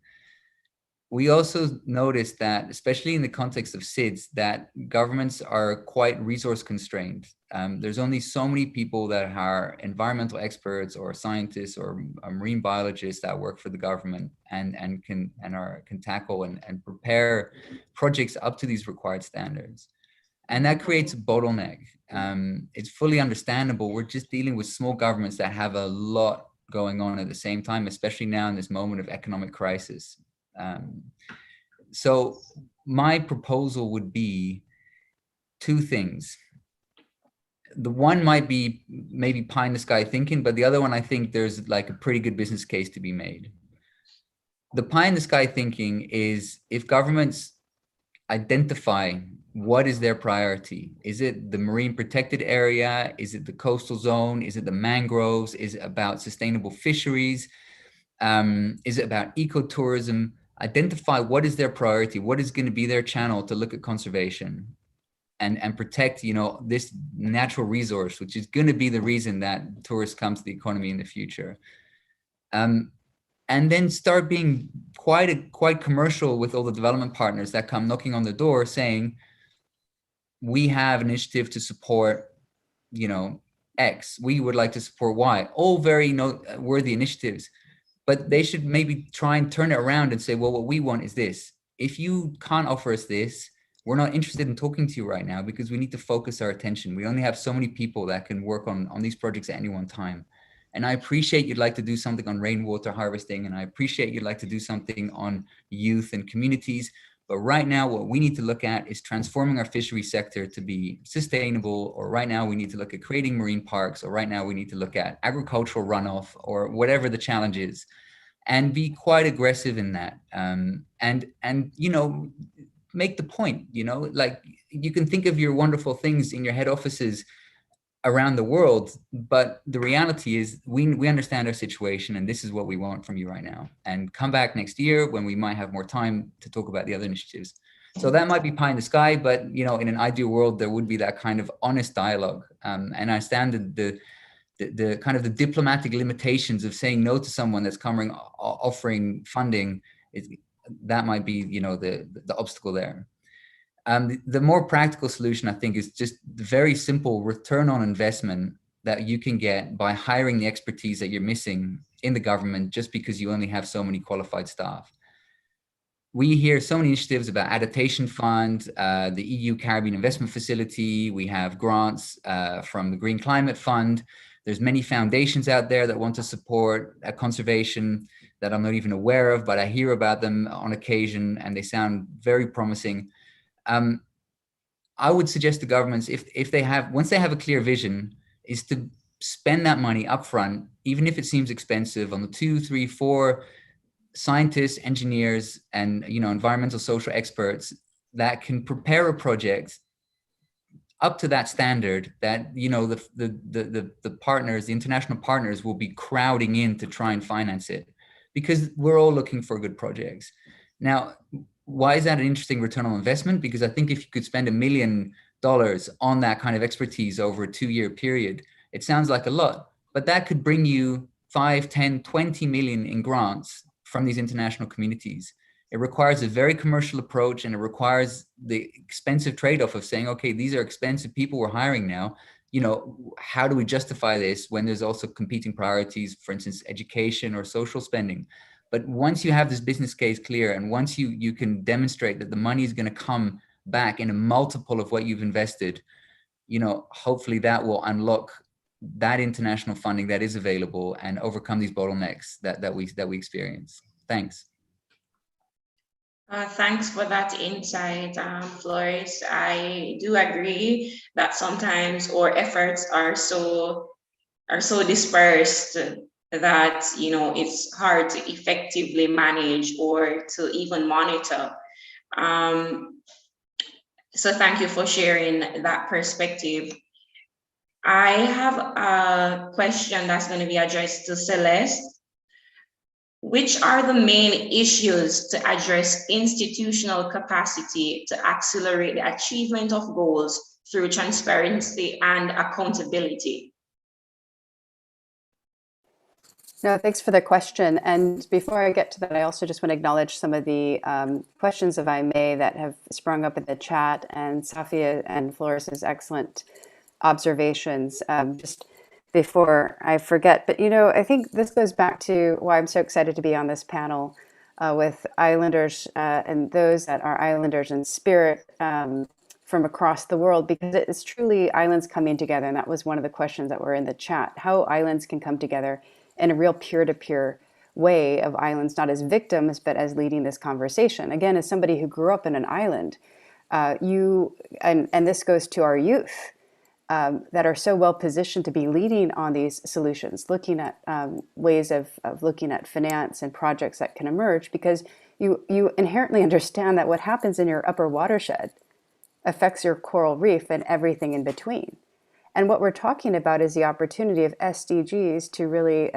We also noticed that, especially in the context of SIDS, that governments are quite resource constrained. There's only so many people that are environmental experts or scientists or marine biologists that work for the government and can tackle and prepare projects up to these required standards. And that creates a bottleneck. It's fully understandable. We're just dealing with small governments that have a lot going on at the same time, especially now in this moment of economic crisis. So my proposal would be two things. The one might be maybe pie in the sky thinking, but the other one, I think there's like a pretty good business case to be made. The pie in the sky thinking is if governments identify what is their priority. Is it the marine protected area? Is it the coastal zone? Is it the mangroves? Is it about sustainable fisheries? Is it about ecotourism? identify what is their priority, what is going to be their channel to look at conservation and protect, you know, this natural resource, which is going to be the reason that tourists come to the economy in the future. And then start being quite commercial with all the development partners that come knocking on the door saying, we have an initiative to support, you know, X, we would like to support Y, all very noteworthy initiatives, but they should maybe try and turn it around and say, well, what we want is this. If you can't offer us this, we're not interested in talking to you right now because we need to focus our attention. We only have so many people that can work on these projects at any one time. And I appreciate you'd like to do something on rainwater harvesting, and I appreciate you'd like to do something on youth and communities. But right now, what we need to look at is transforming our fishery sector to be sustainable, or right now we need to look at creating marine parks, or right now we need to look at agricultural runoff, or whatever the challenge is, and be quite aggressive in that. And you know, make the point, you know, like you can think of your wonderful things in your head offices around the world, but the reality is we understand our situation and this is what we want from you right now, and come back next year when we might have more time to talk about the other initiatives. So that might be pie in the sky, but you know, in an ideal world there would be that kind of honest dialogue, and I understand the kind of the diplomatic limitations of saying no to someone that's coming offering funding. That might be, you know, the obstacle there. The more practical solution, I think, is just the very simple return on investment that you can get by hiring the expertise that you're missing in the government just because you only have so many qualified staff. We hear so many initiatives about adaptation fund, the EU Caribbean Investment Facility. We have grants from the Green Climate Fund. There's many foundations out there that want to support conservation that I'm not even aware of, but I hear about them on occasion and they sound very promising. I would suggest to governments, if they have, once they have a clear vision, is to spend that money upfront, even if it seems expensive, on the 2, 3, 4 scientists, engineers, and, you know, environmental social experts that can prepare a project up to that standard that, you know, the partners, the international partners will be crowding in to try and finance it, because we're all looking for good projects. Now, why is that an interesting return on investment? Because I think if you could spend $1 million on that kind of expertise over a 2-year period, it sounds like a lot, but that could bring you 5, 10, 20 million in grants from these international communities. It requires a very commercial approach, and it requires the expensive trade-off of saying, okay, these are expensive people we're hiring now. You know, how do we justify this when there's also competing priorities, for instance, education or social spending? But once you have this business case clear, and once you can demonstrate that the money is going to come back in a multiple of what you've invested, you know, hopefully that will unlock that international funding that is available and overcome these bottlenecks that we experience. Thanks. Thanks for that insight, Floris. I do agree that sometimes our efforts are so dispersed that, you know, it's hard to effectively manage or to even monitor. So thank you for sharing that perspective. I have a question that's going to be addressed to Celeste. Which are the main issues to address institutional capacity to accelerate the achievement of goals through transparency and accountability? No, thanks for the question. And before I get to that, I also just want to acknowledge some of the questions, if I may, that have sprung up in the chat, and Safiya and Floris's excellent observations. Just before I forget, but you know, I think this goes back to why I'm so excited to be on this panel with islanders and those that are islanders in spirit from across the world, because it's truly islands coming together. And that was one of the questions that were in the chat, how islands can come together in a real peer-to-peer way of islands, not as victims, but as leading this conversation. Again, as somebody who grew up in an island, and this goes to our youth, that are so well positioned to be leading on these solutions, looking at ways of looking at finance and projects that can emerge, because you inherently understand that what happens in your upper watershed affects your coral reef and everything in between. And what we're talking about is the opportunity of SDGs to really,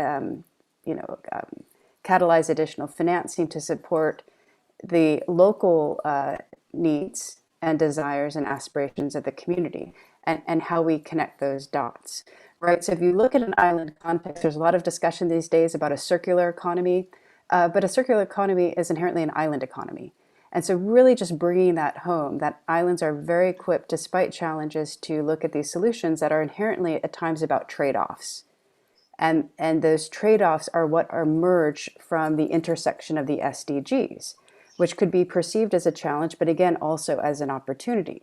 catalyze additional financing to support the local needs and desires and aspirations of the community, and how we connect those dots, right? So if you look at an island context, there's a lot of discussion these days about a circular economy, but a circular economy is inherently an island economy. And so really just bringing that home, that islands are very equipped, despite challenges, to look at these solutions that are inherently at times about trade-offs. And those trade-offs are what emerge from the intersection of the SDGs, which could be perceived as a challenge, but again, also as an opportunity.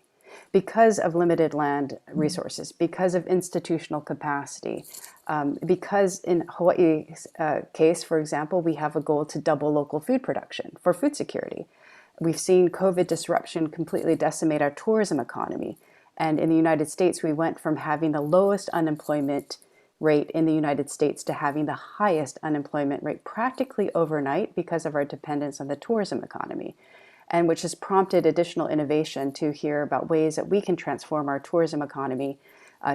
Because of limited land resources, because of institutional capacity, because in Hawaii's case, for example, we have a goal to double local food production for food security. We've seen COVID disruption completely decimate our tourism economy. And in the United States, we went from having the lowest unemployment rate in the United States to having the highest unemployment rate practically overnight because of our dependence on the tourism economy, and which has prompted additional innovation to hear about ways that we can transform our tourism economy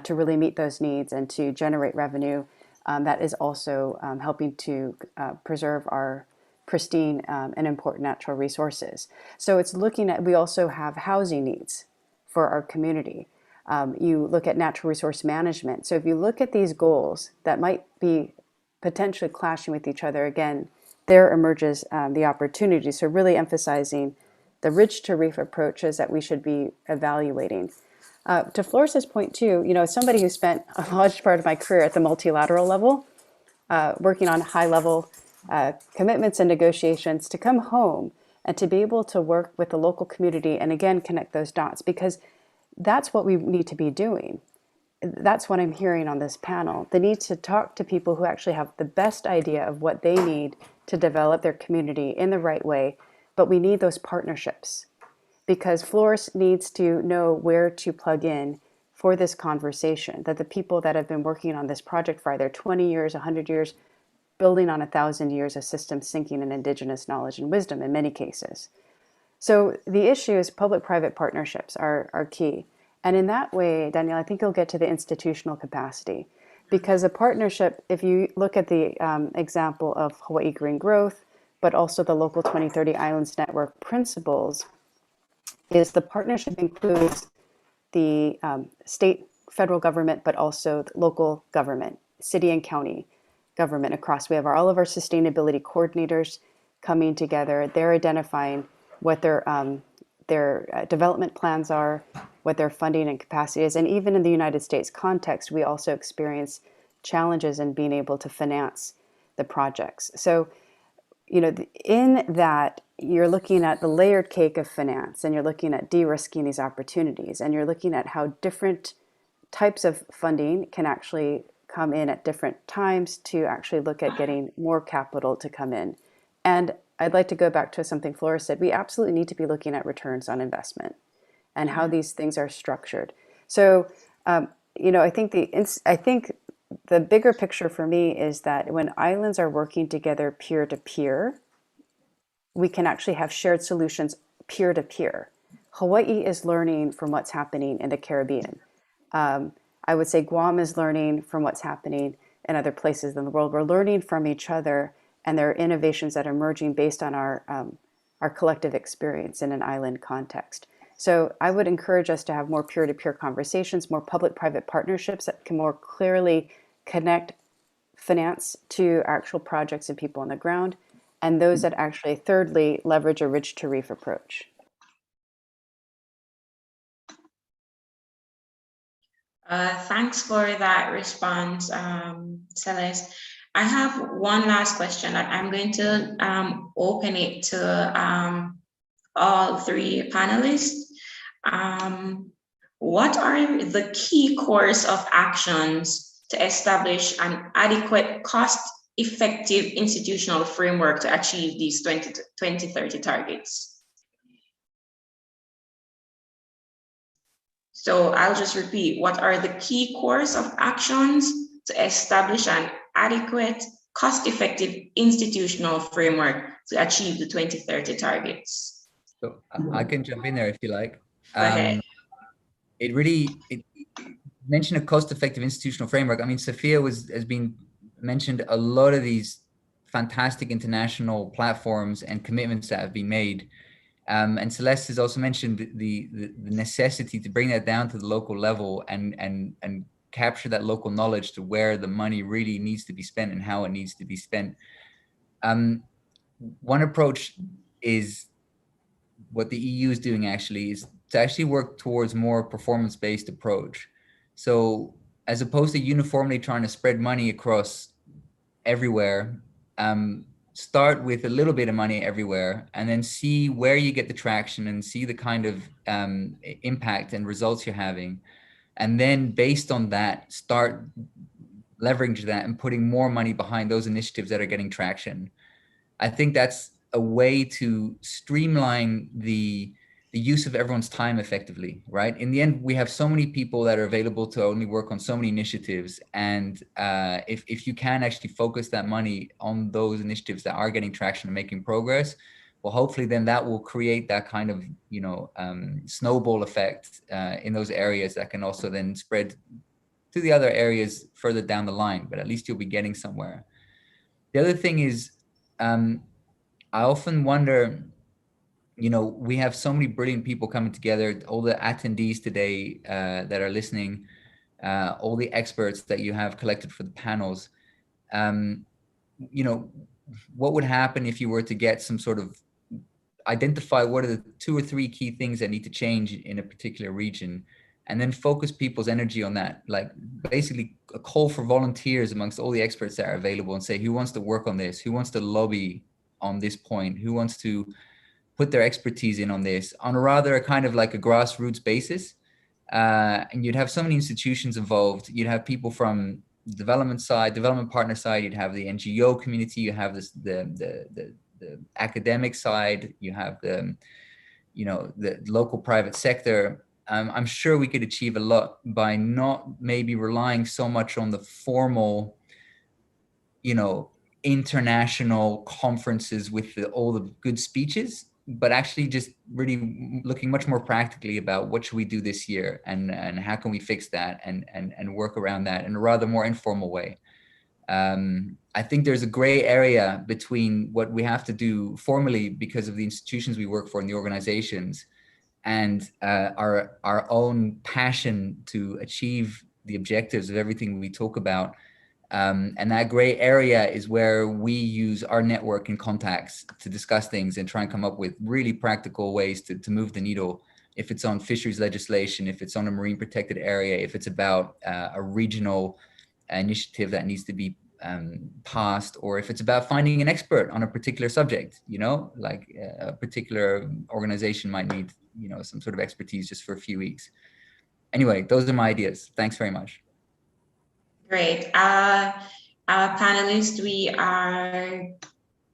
to really meet those needs and to generate revenue that is also helping to preserve our pristine and important natural resources. So it's looking at, we also have housing needs for our community. You look at natural resource management. So if you look at these goals that might be potentially clashing with each other, again, there emerges the opportunity. So really emphasizing the ridge to reef approaches that we should be evaluating. To Floris's point too, you know, as somebody who spent a large part of my career at the multilateral level, working on high level commitments and negotiations, to come home and to be able to work with the local community and again connect those dots, because that's what we need to be doing. That's what I'm hearing on this panel. The need to talk to people who actually have the best idea of what they need to develop their community in the right way, but we need those partnerships, because Floris needs to know where to plug in for this conversation, that the people that have been working on this project for either 20 years, 100 years, building on 1,000 years of systems thinking and indigenous knowledge and wisdom in many cases. So the issue is public-private partnerships are key. And in that way, Danielle, I think you'll get to the institutional capacity, because a partnership, if you look at the example of Hawaii Green Growth, but also the Local 2030 Islands Network principles, is the partnership includes the state, federal government, but also the local government, city and county government across. We have all of our sustainability coordinators coming together. They're identifying what their development plans are, what their funding and capacity is. And even in the United States context, we also experience challenges in being able to finance the projects. So, you know, in that, you're looking at the layered cake of finance, and you're looking at de-risking these opportunities, and you're looking at how different types of funding can actually come in at different times to actually look at getting more capital to come in. And I'd like to go back to something Floris said. We absolutely need to be looking at returns on investment and how these things are structured. So, you know, I think the bigger picture for me is that when islands are working together peer to peer, we can actually have shared solutions peer to peer. Hawaii is learning from what's happening in the Caribbean. I would say Guam is learning from what's happening in other places in the world. We're learning from each other, and there are innovations that are emerging based on our collective experience in an island context. So I would encourage us to have more peer-to-peer conversations, more public-private partnerships that can more clearly connect finance to actual projects and people on the ground, and those that actually, thirdly, leverage a ridge to reef approach. Thanks for that response, Celeste. I have one last question. I'm going to open it to all three panelists. What are the key course of actions to establish an adequate, cost-effective institutional framework to achieve these 2030 targets? So I'll just repeat, what are the key course of actions to establish an adequate, cost-effective institutional framework to achieve the 2030 targets? So I can jump in there if you like. Go ahead. It mentioned a cost-effective institutional framework. I mean, Safiya has been mentioned a lot of these fantastic international platforms and commitments that have been made. And Celeste has also mentioned the necessity to bring that down to the local level and capture that local knowledge to where the money really needs to be spent and how it needs to be spent. One approach is what the EU is doing actually is to actually work towards more performance-based approach. So as opposed to uniformly trying to spread money across everywhere, start with a little bit of money everywhere and then see where you get the traction and see the kind of impact and results you're having. And then based on that, start leveraging that and putting more money behind those initiatives that are getting traction. I think that's a way to streamline the use of everyone's time effectively, right? In the end, we have so many people that are available to only work on so many initiatives. And if you can actually focus that money on those initiatives that are getting traction and making progress, well, hopefully then that will create that kind of, snowball effect in those areas that can also then spread to the other areas further down the line, but at least you'll be getting somewhere. The other thing is, I often wonder, we have so many brilliant people coming together, all the attendees today that are listening, all the experts that you have collected for the panels. What would happen if you were to get some sort of identify what are the 2 or 3 key things that need to change in a particular region, and then focus people's energy on that, like basically a call for volunteers amongst all the experts that are available and say, who wants to work on this? Who wants to lobby on this point? Who wants to put their expertise in on this on a rather kind of like a grassroots basis? And you'd have so many institutions involved. You'd have people from the development side, development partner side, you'd have the NGO community, you have this, the academic side, you have the local private sector. I'm sure we could achieve a lot by not maybe relying so much on the formal, international conferences with all the good speeches, but actually just really looking much more practically about what should we do this year and how can we fix that and work around that in a rather more informal way. I think there's a gray area between what we have to do formally because of the institutions we work for and the organizations and our own passion to achieve the objectives of everything we talk about. And that gray area is where we use our network and contacts to discuss things and try and come up with really practical ways to move the needle. If it's on fisheries legislation, if it's on a marine protected area, if it's about a regional initiative that needs to be passed, or if it's about finding an expert on a particular subject, like a particular organization might need, some sort of expertise just for a few weeks. Anyway, those are my ideas. Thanks very much. Great. Panelists, we are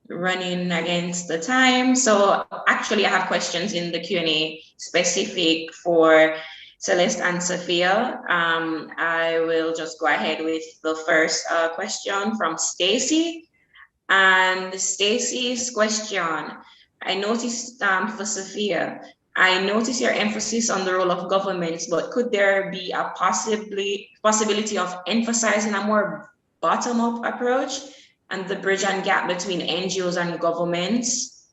running against the time. So actually I have questions in the Q&A specific for Celeste and Safiya. I will just go ahead with the first question from Stacy. And Stacy's question, I noticed for Safiya, I notice your emphasis on the role of governments, but could there be a possibility of emphasizing a more bottom-up approach and the bridge and gap between NGOs and governments?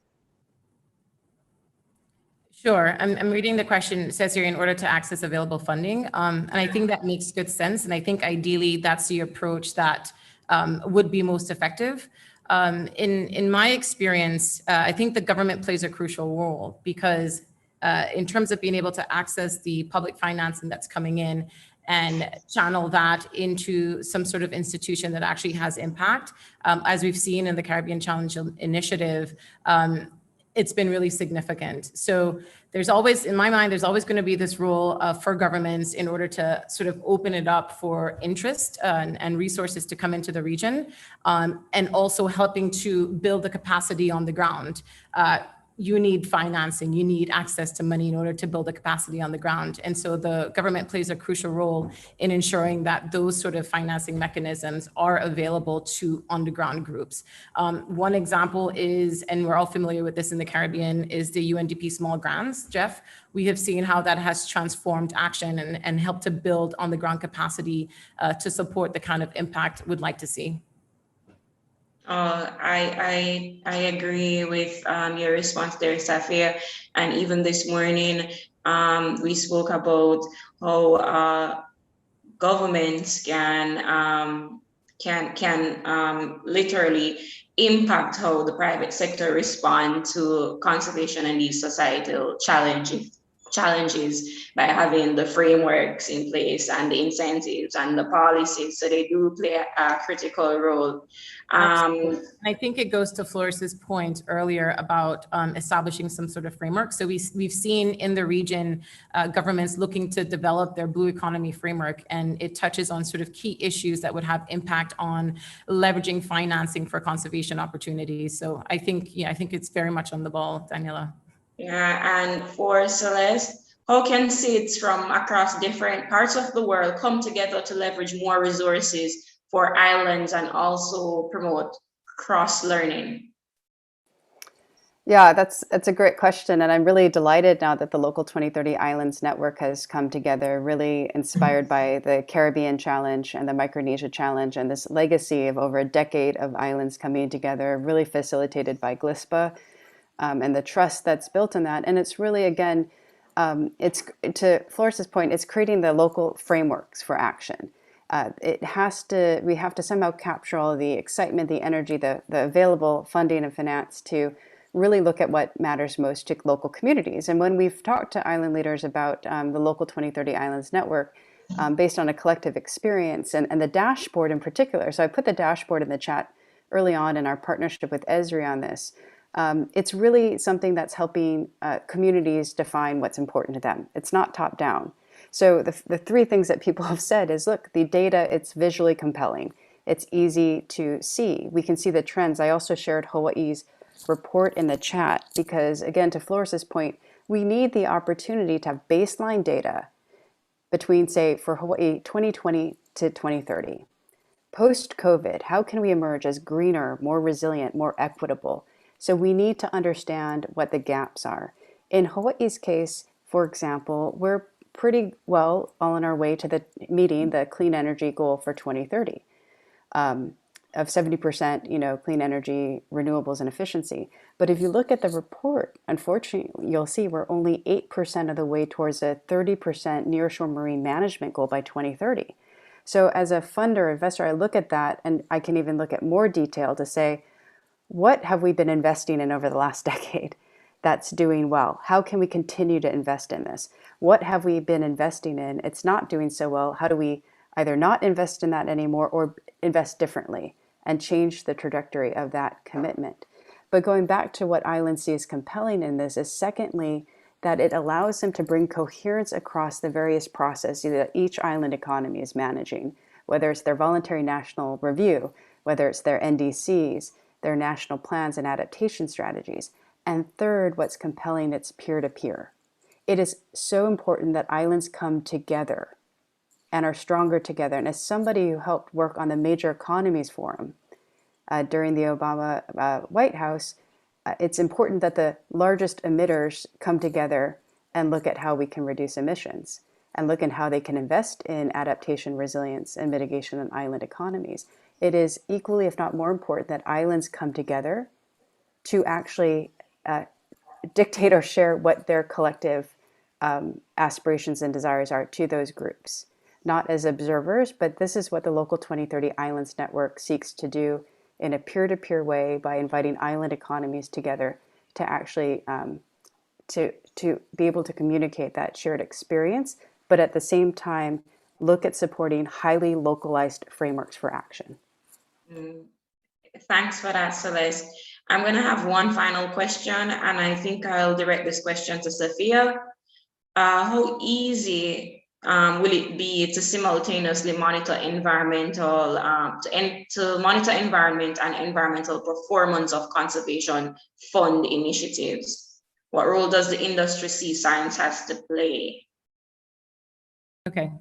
Sure. I'm reading the question. It says here, in order to access available funding. And I think that makes good sense. And I think ideally that's the approach that would be most effective. In my experience, I think the government plays a crucial role because in terms of being able to access the public financing that's coming in and channel that into some sort of institution that actually has impact, as we've seen in the Caribbean Challenge Initiative, it's been really significant. So there's always, in my mind, there's always going to be this role for governments in order to sort of open it up for interest and resources to come into the region, and also helping to build the capacity on the ground. You need financing, you need access to money in order to build the capacity on the ground. And so the government plays a crucial role in ensuring that those sort of financing mechanisms are available to on-the-ground groups. One example is, and we're all familiar with this in the Caribbean, is the UNDP small grants. Jeff, we have seen how that has transformed action and helped to build on-the-ground capacity to support the kind of impact we'd like to see. I agree with your response there, Safiya. And even this morning, we spoke about how governments can literally impact how the private sector respond to conservation and these societal challenges by having the frameworks in place and the incentives and the policies. So they do play a critical role. I think it goes to Floris's point earlier about establishing some sort of framework. So we've seen in the region governments looking to develop their blue economy framework, and it touches on sort of key issues that would have impact on leveraging financing for conservation opportunities. So I think it's very much on the ball, Danellia. Yeah, and for Celeste, how can SIDS from across different parts of the world come together to leverage more resources for islands and also promote cross-learning? Yeah, that's a great question. And I'm really delighted now that the Local 2030 Islands Network has come together, really inspired by the Caribbean Challenge and the Micronesia Challenge, and this legacy of over a decade of islands coming together, really facilitated by GLISPA, and the trust that's built in that. And it's really, again, it's, to Floris's point, it's creating the local frameworks for action. We have to somehow capture all the excitement, the energy, the available funding and finance to really look at what matters most to local communities. And when we've talked to island leaders about the Local 2030 Islands Network, based on a collective experience and the dashboard in particular, so I put the dashboard in the chat early on in our partnership with Esri on this. It's really something that's helping communities define what's important to them. It's not top down. So the three things that people have said is, look, the data, it's visually compelling. It's easy to see. We can see the trends. I also shared Hawaii's report in the chat because, again, to Floris's point, we need the opportunity to have baseline data between, say, for Hawaii, 2020 to 2030. Post-COVID, how can we emerge as greener, more resilient, more equitable? So we need to understand what the gaps are. In Hawaii's case, for example, we're pretty well on our way to meeting the clean energy goal for 2030 of 70%, clean energy, renewables, and efficiency. But if you look at the report, unfortunately, you'll see we're only 8% of the way towards a 30% nearshore marine management goal by 2030. So as a funder, investor, I look at that, and I can even look at more detail to say, what have we been investing in over the last decade that's doing well? How can we continue to invest in this? What have we been investing in? It's not doing so well. How do we either not invest in that anymore or invest differently and change the trajectory of that commitment? But going back to what Islands see as compelling in this is, secondly, that it allows them to bring coherence across the various processes that each island economy is managing, whether it's their voluntary national review, whether it's their NDCs, their national plans and adaptation strategies. And third, what's compelling, it's peer-to-peer. It is so important that islands come together and are stronger together. And as somebody who helped work on the Major Economies Forum during the Obama White House, it's important that the largest emitters come together and look at how we can reduce emissions and look at how they can invest in adaptation, resilience, and mitigation in island economies. It is equally, if not more important, that islands come together to actually dictate or share what their collective aspirations and desires are to those groups. Not as observers, but this is what the Local 2030 Islands Network seeks to do in a peer-to-peer way by inviting island economies together to actually to be able to communicate that shared experience, but at the same time, look at supporting highly localized frameworks for action. Thanks for that, Celeste. I'm going to have one final question, and I think I'll direct this question to Safiya. How easy will it be to simultaneously monitor environmental, to monitor environment and environmental performance of conservation fund initiatives? What role does the industry see science has to play? Okay.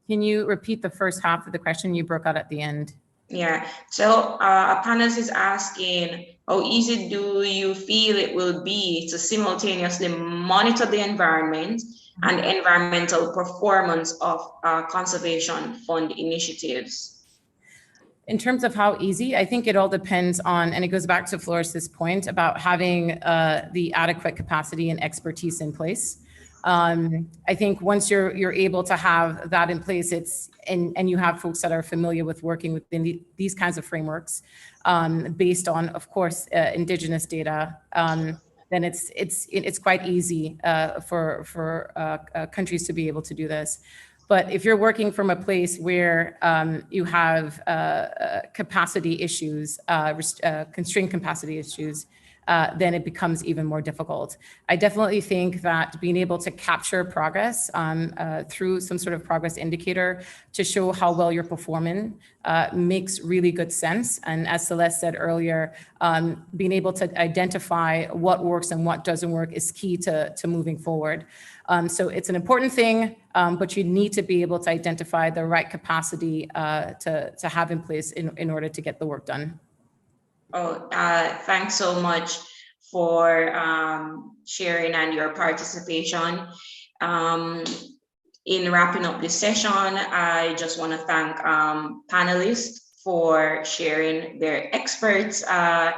Can you repeat the first half of the question? You broke out at the end. Yeah, so a panelist is asking, how easy do you feel it will be to simultaneously monitor the environment and environmental performance of conservation fund initiatives? in terms of how easy, I think it all depends on, and it goes back to Floris's point about having the adequate capacity and expertise in place. I think once you're able to have that in place, and you have folks that are familiar with working within these kinds of frameworks, based on, of course, indigenous data, then it's quite easy for countries to be able to do this. But if you're working from a place where you have capacity issues, constrained capacity issues, then it becomes even more difficult. I definitely think that being able to capture progress through some sort of progress indicator to show how well you're performing makes really good sense. And as Celeste said earlier, being able to identify what works and what doesn't work is key to moving forward. So it's an important thing, but you need to be able to identify the right capacity to have in place in order to get the work done. Oh, thanks so much for sharing and your participation. In wrapping up this session, I just want to thank panelists for sharing their expertise, the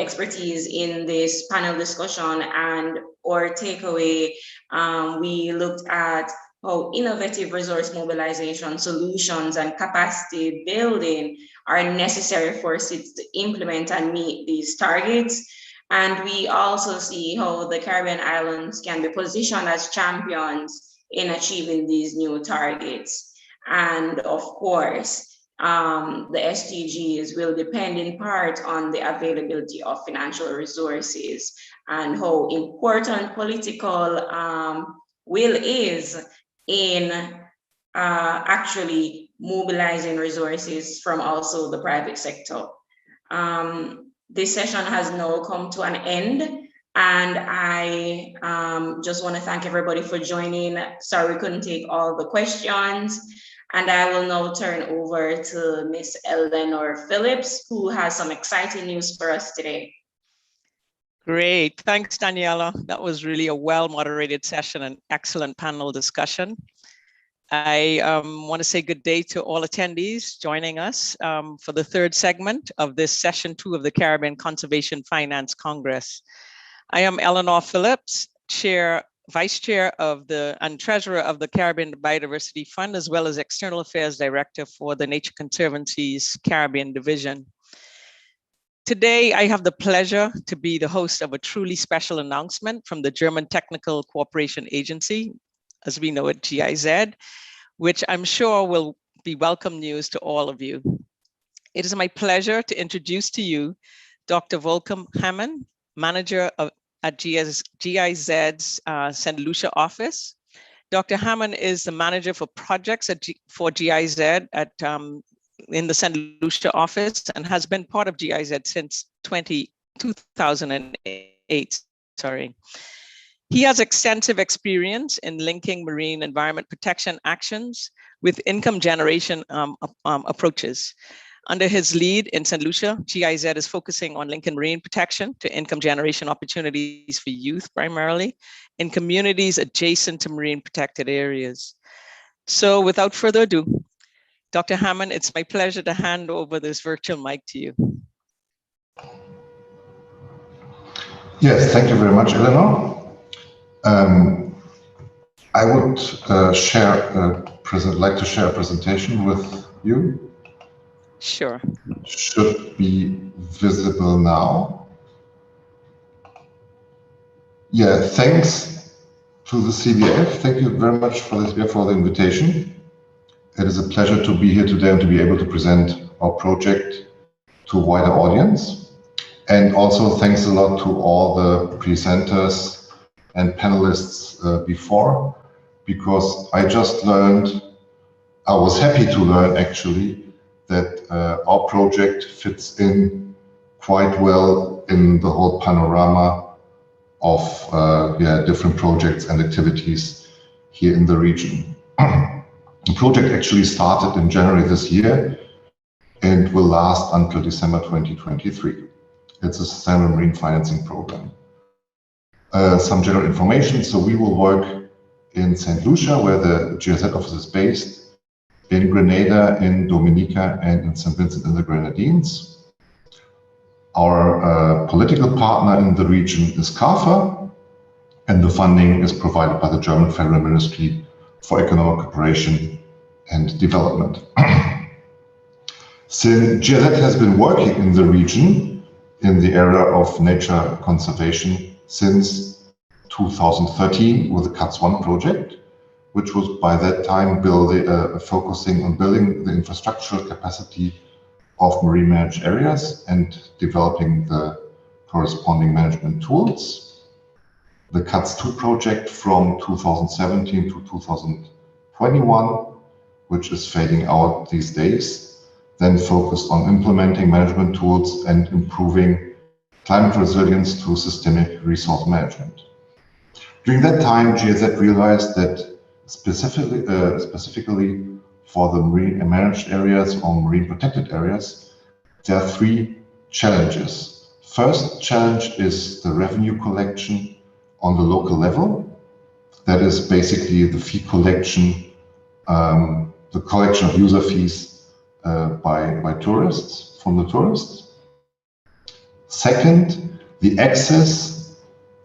expertise in this panel discussion. And our takeaway, we looked at how innovative resource mobilization solutions and capacity building are necessary for SIDS to implement and meet these targets. And we also see how the Caribbean islands can be positioned as champions in achieving these new targets. And of course, the SDGs will depend in part on the availability of financial resources and how important political will is in actually mobilizing resources from also the private sector. This session has now come to an end, and I just want to thank everybody for joining. Sorry we couldn't take all the questions, and I will now turn over to Miss Eleanor Phillips, who has some exciting news for us today. Great, thanks Danellia. That was really a well-moderated session and excellent panel discussion. I want to say good day to all attendees joining us for the third segment of this session 2 of the Caribbean Conservation Finance Congress. I am Eleanor Phillips, Vice Chair of and Treasurer of the Caribbean Biodiversity Fund, as well as External Affairs Director for the Nature Conservancy's Caribbean Division. Today, I have the pleasure to be the host of a truly special announcement from the German Technical Cooperation Agency, as we know it, GIZ, which I'm sure will be welcome news to all of you. It is my pleasure to introduce to you Dr. Volker Hamann, Manager at GIZ's St. Lucia office. Dr. Hamann is the Manager for Projects for GIZ in the St. Lucia office and has been part of GIZ since 2008. He has extensive experience in linking marine environment protection actions with income generation approaches. Under his lead in St. Lucia, GIZ is focusing on linking marine protection to income generation opportunities for youth primarily in communities adjacent to marine protected areas. So without further ado, Dr. Hamann, it's my pleasure to hand over this virtual mic to you. Yes, thank you very much, Eleanor. I would like to share a presentation with you. Sure. Should be visible now. Yeah, thanks to the CBF. Thank you very much for the invitation. It is a pleasure to be here today and to be able to present our project to a wider audience. And also thanks a lot to all the presenters and panelists before, because I just learned, I was happy to learn actually, that our project fits in quite well in the whole panorama of different projects and activities here in the region. The project actually started in January this year and will last until December 2023. It's a sustainable marine financing program. Some general information. So we will work in St. Lucia, where the GIZ office is based, in Grenada, in Dominica, and in St. Vincent and the Grenadines. Our political partner in the region is CAFA, and the funding is provided by the German Federal Ministry for Economic Cooperation and Development. Since GIZ has been working in the region in the area of nature conservation since 2013 with the CATS1 project, which was by that time focusing on building the infrastructural capacity of marine managed areas and developing the corresponding management tools. The CATS2 project from 2017 to 2021, which is fading out these days, then focused on implementing management tools and improving climate resilience through systemic resource management. During that time, GIZ realized that specifically for the marine managed areas or marine protected areas, there are three challenges. First challenge is the revenue collection on the local level. That is basically the fee collection, the collection of user fees by tourists, from the tourists. Second, the access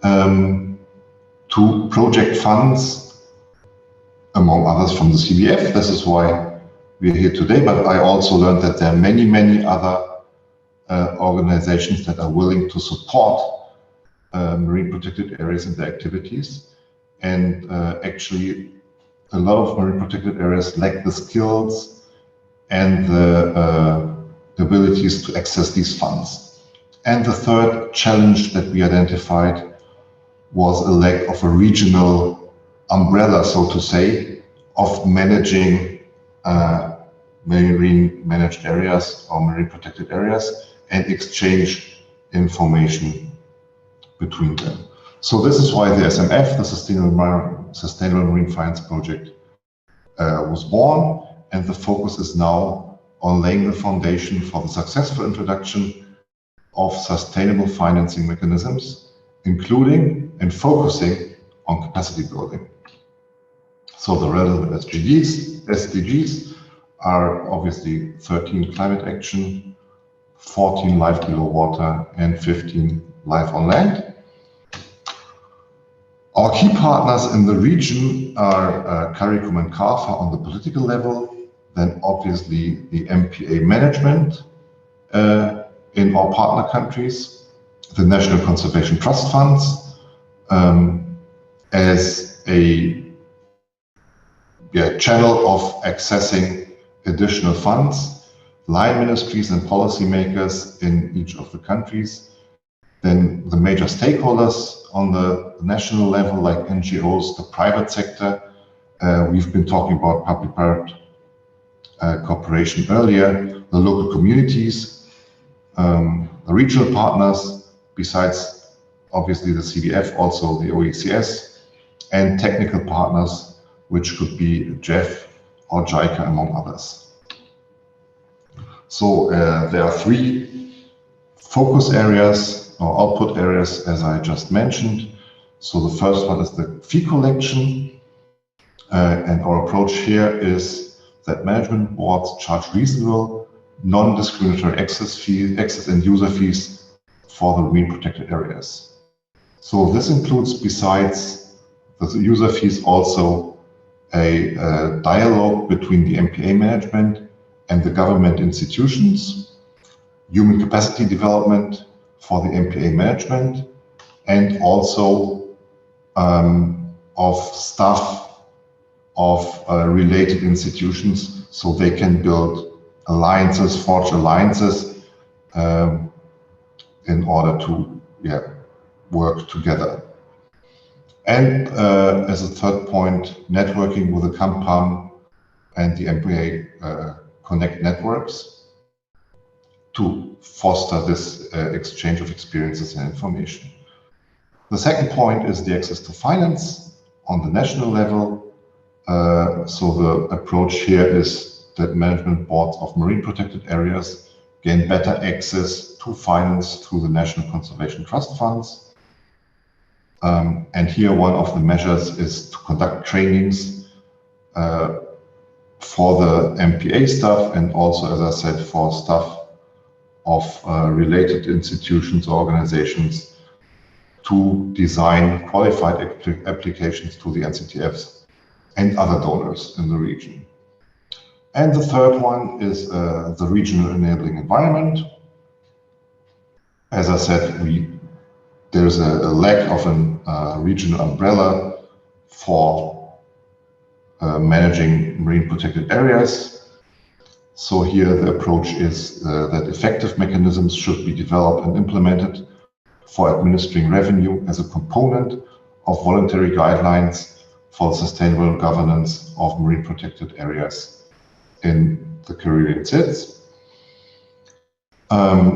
to project funds, among others from the CBF. This is why we are here today, but I also learned that there are many other organizations that are willing to support marine protected areas and their activities. And actually, a lot of marine protected areas lack the skills and the abilities to access these funds. And the third challenge that we identified was a lack of a regional umbrella, so to say, of managing marine managed areas or marine protected areas and exchange information between them. So this is why the SMF, the Sustainable Marine Finance Project, was born, and the focus is now on laying the foundation for the successful introduction of sustainable financing mechanisms, including and focusing on capacity building. So the relevant SDGs are obviously 13 climate action, 14 life below water, and 15 life on land. Our key partners in the region are CARICOM and CAFA on the political level, then obviously the MPA management in our partner countries, the National Conservation Trust Funds as a channel of accessing additional funds, line ministries and policymakers in each of the countries, then the major stakeholders on the national level, like NGOs, the private sector. We've been talking about public-private cooperation earlier, the local communities, the regional partners, besides obviously the CBF, also the OECS, and technical partners, which could be JEF or JICA, among others. So there are three focus areas or output areas, as I just mentioned. So the first one is the fee collection, and our approach here is that management boards charge reasonable, non-discriminatory access and user fees for the marine protected areas. So this includes, besides the user fees, also a dialogue between the MPA management and the government institutions, human capacity development for the MPA management, and also of staff of related institutions, so they can build alliances, forge alliances in order to work together. And as a third point, networking with the CAMPAM and the MPA Connect networks to foster this exchange of experiences and information. The second point is the access to finance on the national level. So the approach here is that management boards of marine protected areas gain better access to finance through the National Conservation Trust Funds. And here one of the measures is to conduct trainings for the MPA staff, and also, as I said, for staff of related institutions or organizations to design qualified applications to the NCTFs and other donors in the region. And the third one is the regional enabling environment. As I said, there's a lack of a regional umbrella for managing marine protected areas. So here the approach is that effective mechanisms should be developed and implemented for administering revenue as a component of voluntary guidelines for sustainable governance of marine protected areas in the Caribbean SIDS.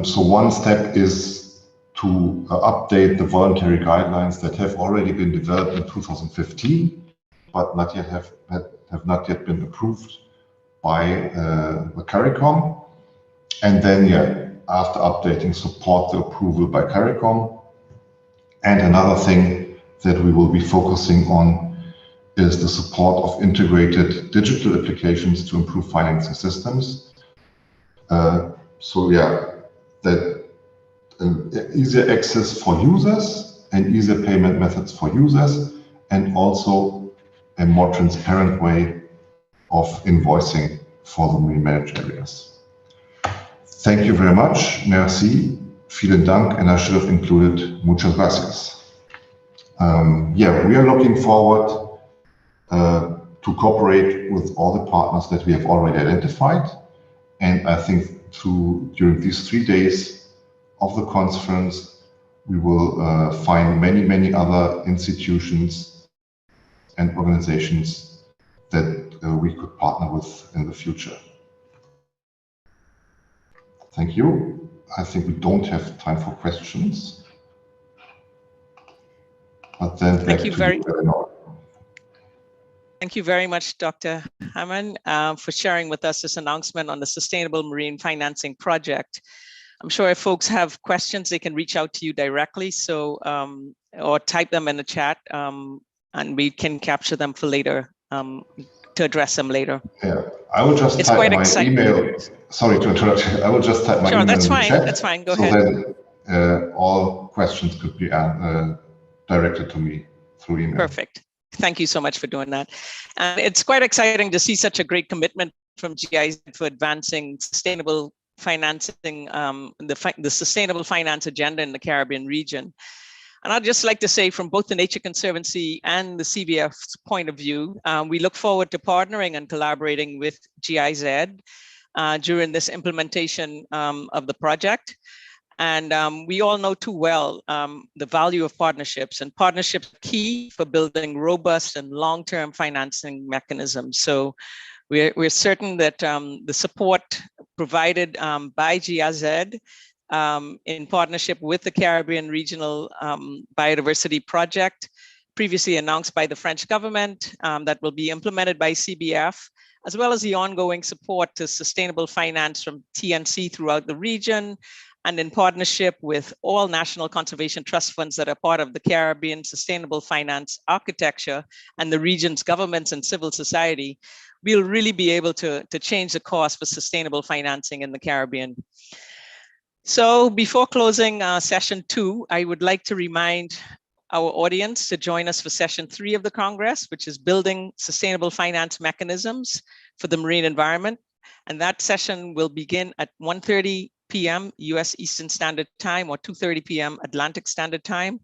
So one step is to update the voluntary guidelines that have already been developed in 2015, but not yet have not yet been approved by the CARICOM. And then, after updating, support the approval by CARICOM. And another thing that we will be focusing on is the support of integrated digital applications to improve financing systems. That easier access for users and easier payment methods for users, and also a more transparent way of invoicing for the marine managed areas. Thank you very much. Merci. Vielen Dank. And I should have included muchas gracias. We are looking forward to cooperate with all the partners that we have already identified. And I think during these 3 days of the conference, we will find many other institutions and organizations that we could partner with in the future. Thank you. I think we don't have time for questions. But then Thank you very Eleanor. Thank you very much, Dr. Hammond, for sharing with us this announcement on the Sustainable Marine Financing Project. I'm sure if folks have questions, they can reach out to you directly, or type them in the chat, and we can capture them for later, to address them later. Yeah, I will just type my email. Sorry to interrupt you. I will just type my email in the chat. That's fine. Go ahead. So then all questions could be directed to me through email. Perfect. Thank you so much for doing that. And it's quite exciting to see such a great commitment from GIZ for advancing sustainable financing, the sustainable finance agenda in the Caribbean region. And I'd just like to say, from both the Nature Conservancy and the CBF's point of view, we look forward to partnering and collaborating with GIZ during this implementation of the project. And we all know too well the value of partnerships, and partnerships are key for building robust and long-term financing mechanisms. So we're certain that the support provided by GIZ in partnership with the Caribbean Regional Biodiversity Project, previously announced by the French government, that will be implemented by CBF, as well as the ongoing support to sustainable finance from TNC throughout the region, and in partnership with all national conservation trust funds that are part of the Caribbean Sustainable Finance Architecture and the region's governments and civil society, we'll really be able to change the course for sustainable financing in the Caribbean. So before closing session 2, I would like to remind our audience to join us for session 3 of the Congress, which is Building Sustainable Finance Mechanisms for the Marine Environment. And that session will begin at 1:30 p.m. US Eastern Standard Time, or 2:30 p.m. Atlantic Standard Time.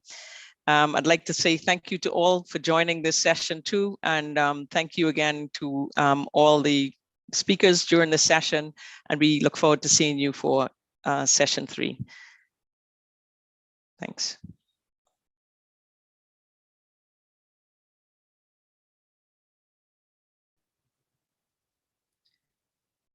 I'd like to say thank you to all for joining this session too, and thank you again to all the speakers during the session, and we look forward to seeing you for session 3. Thanks.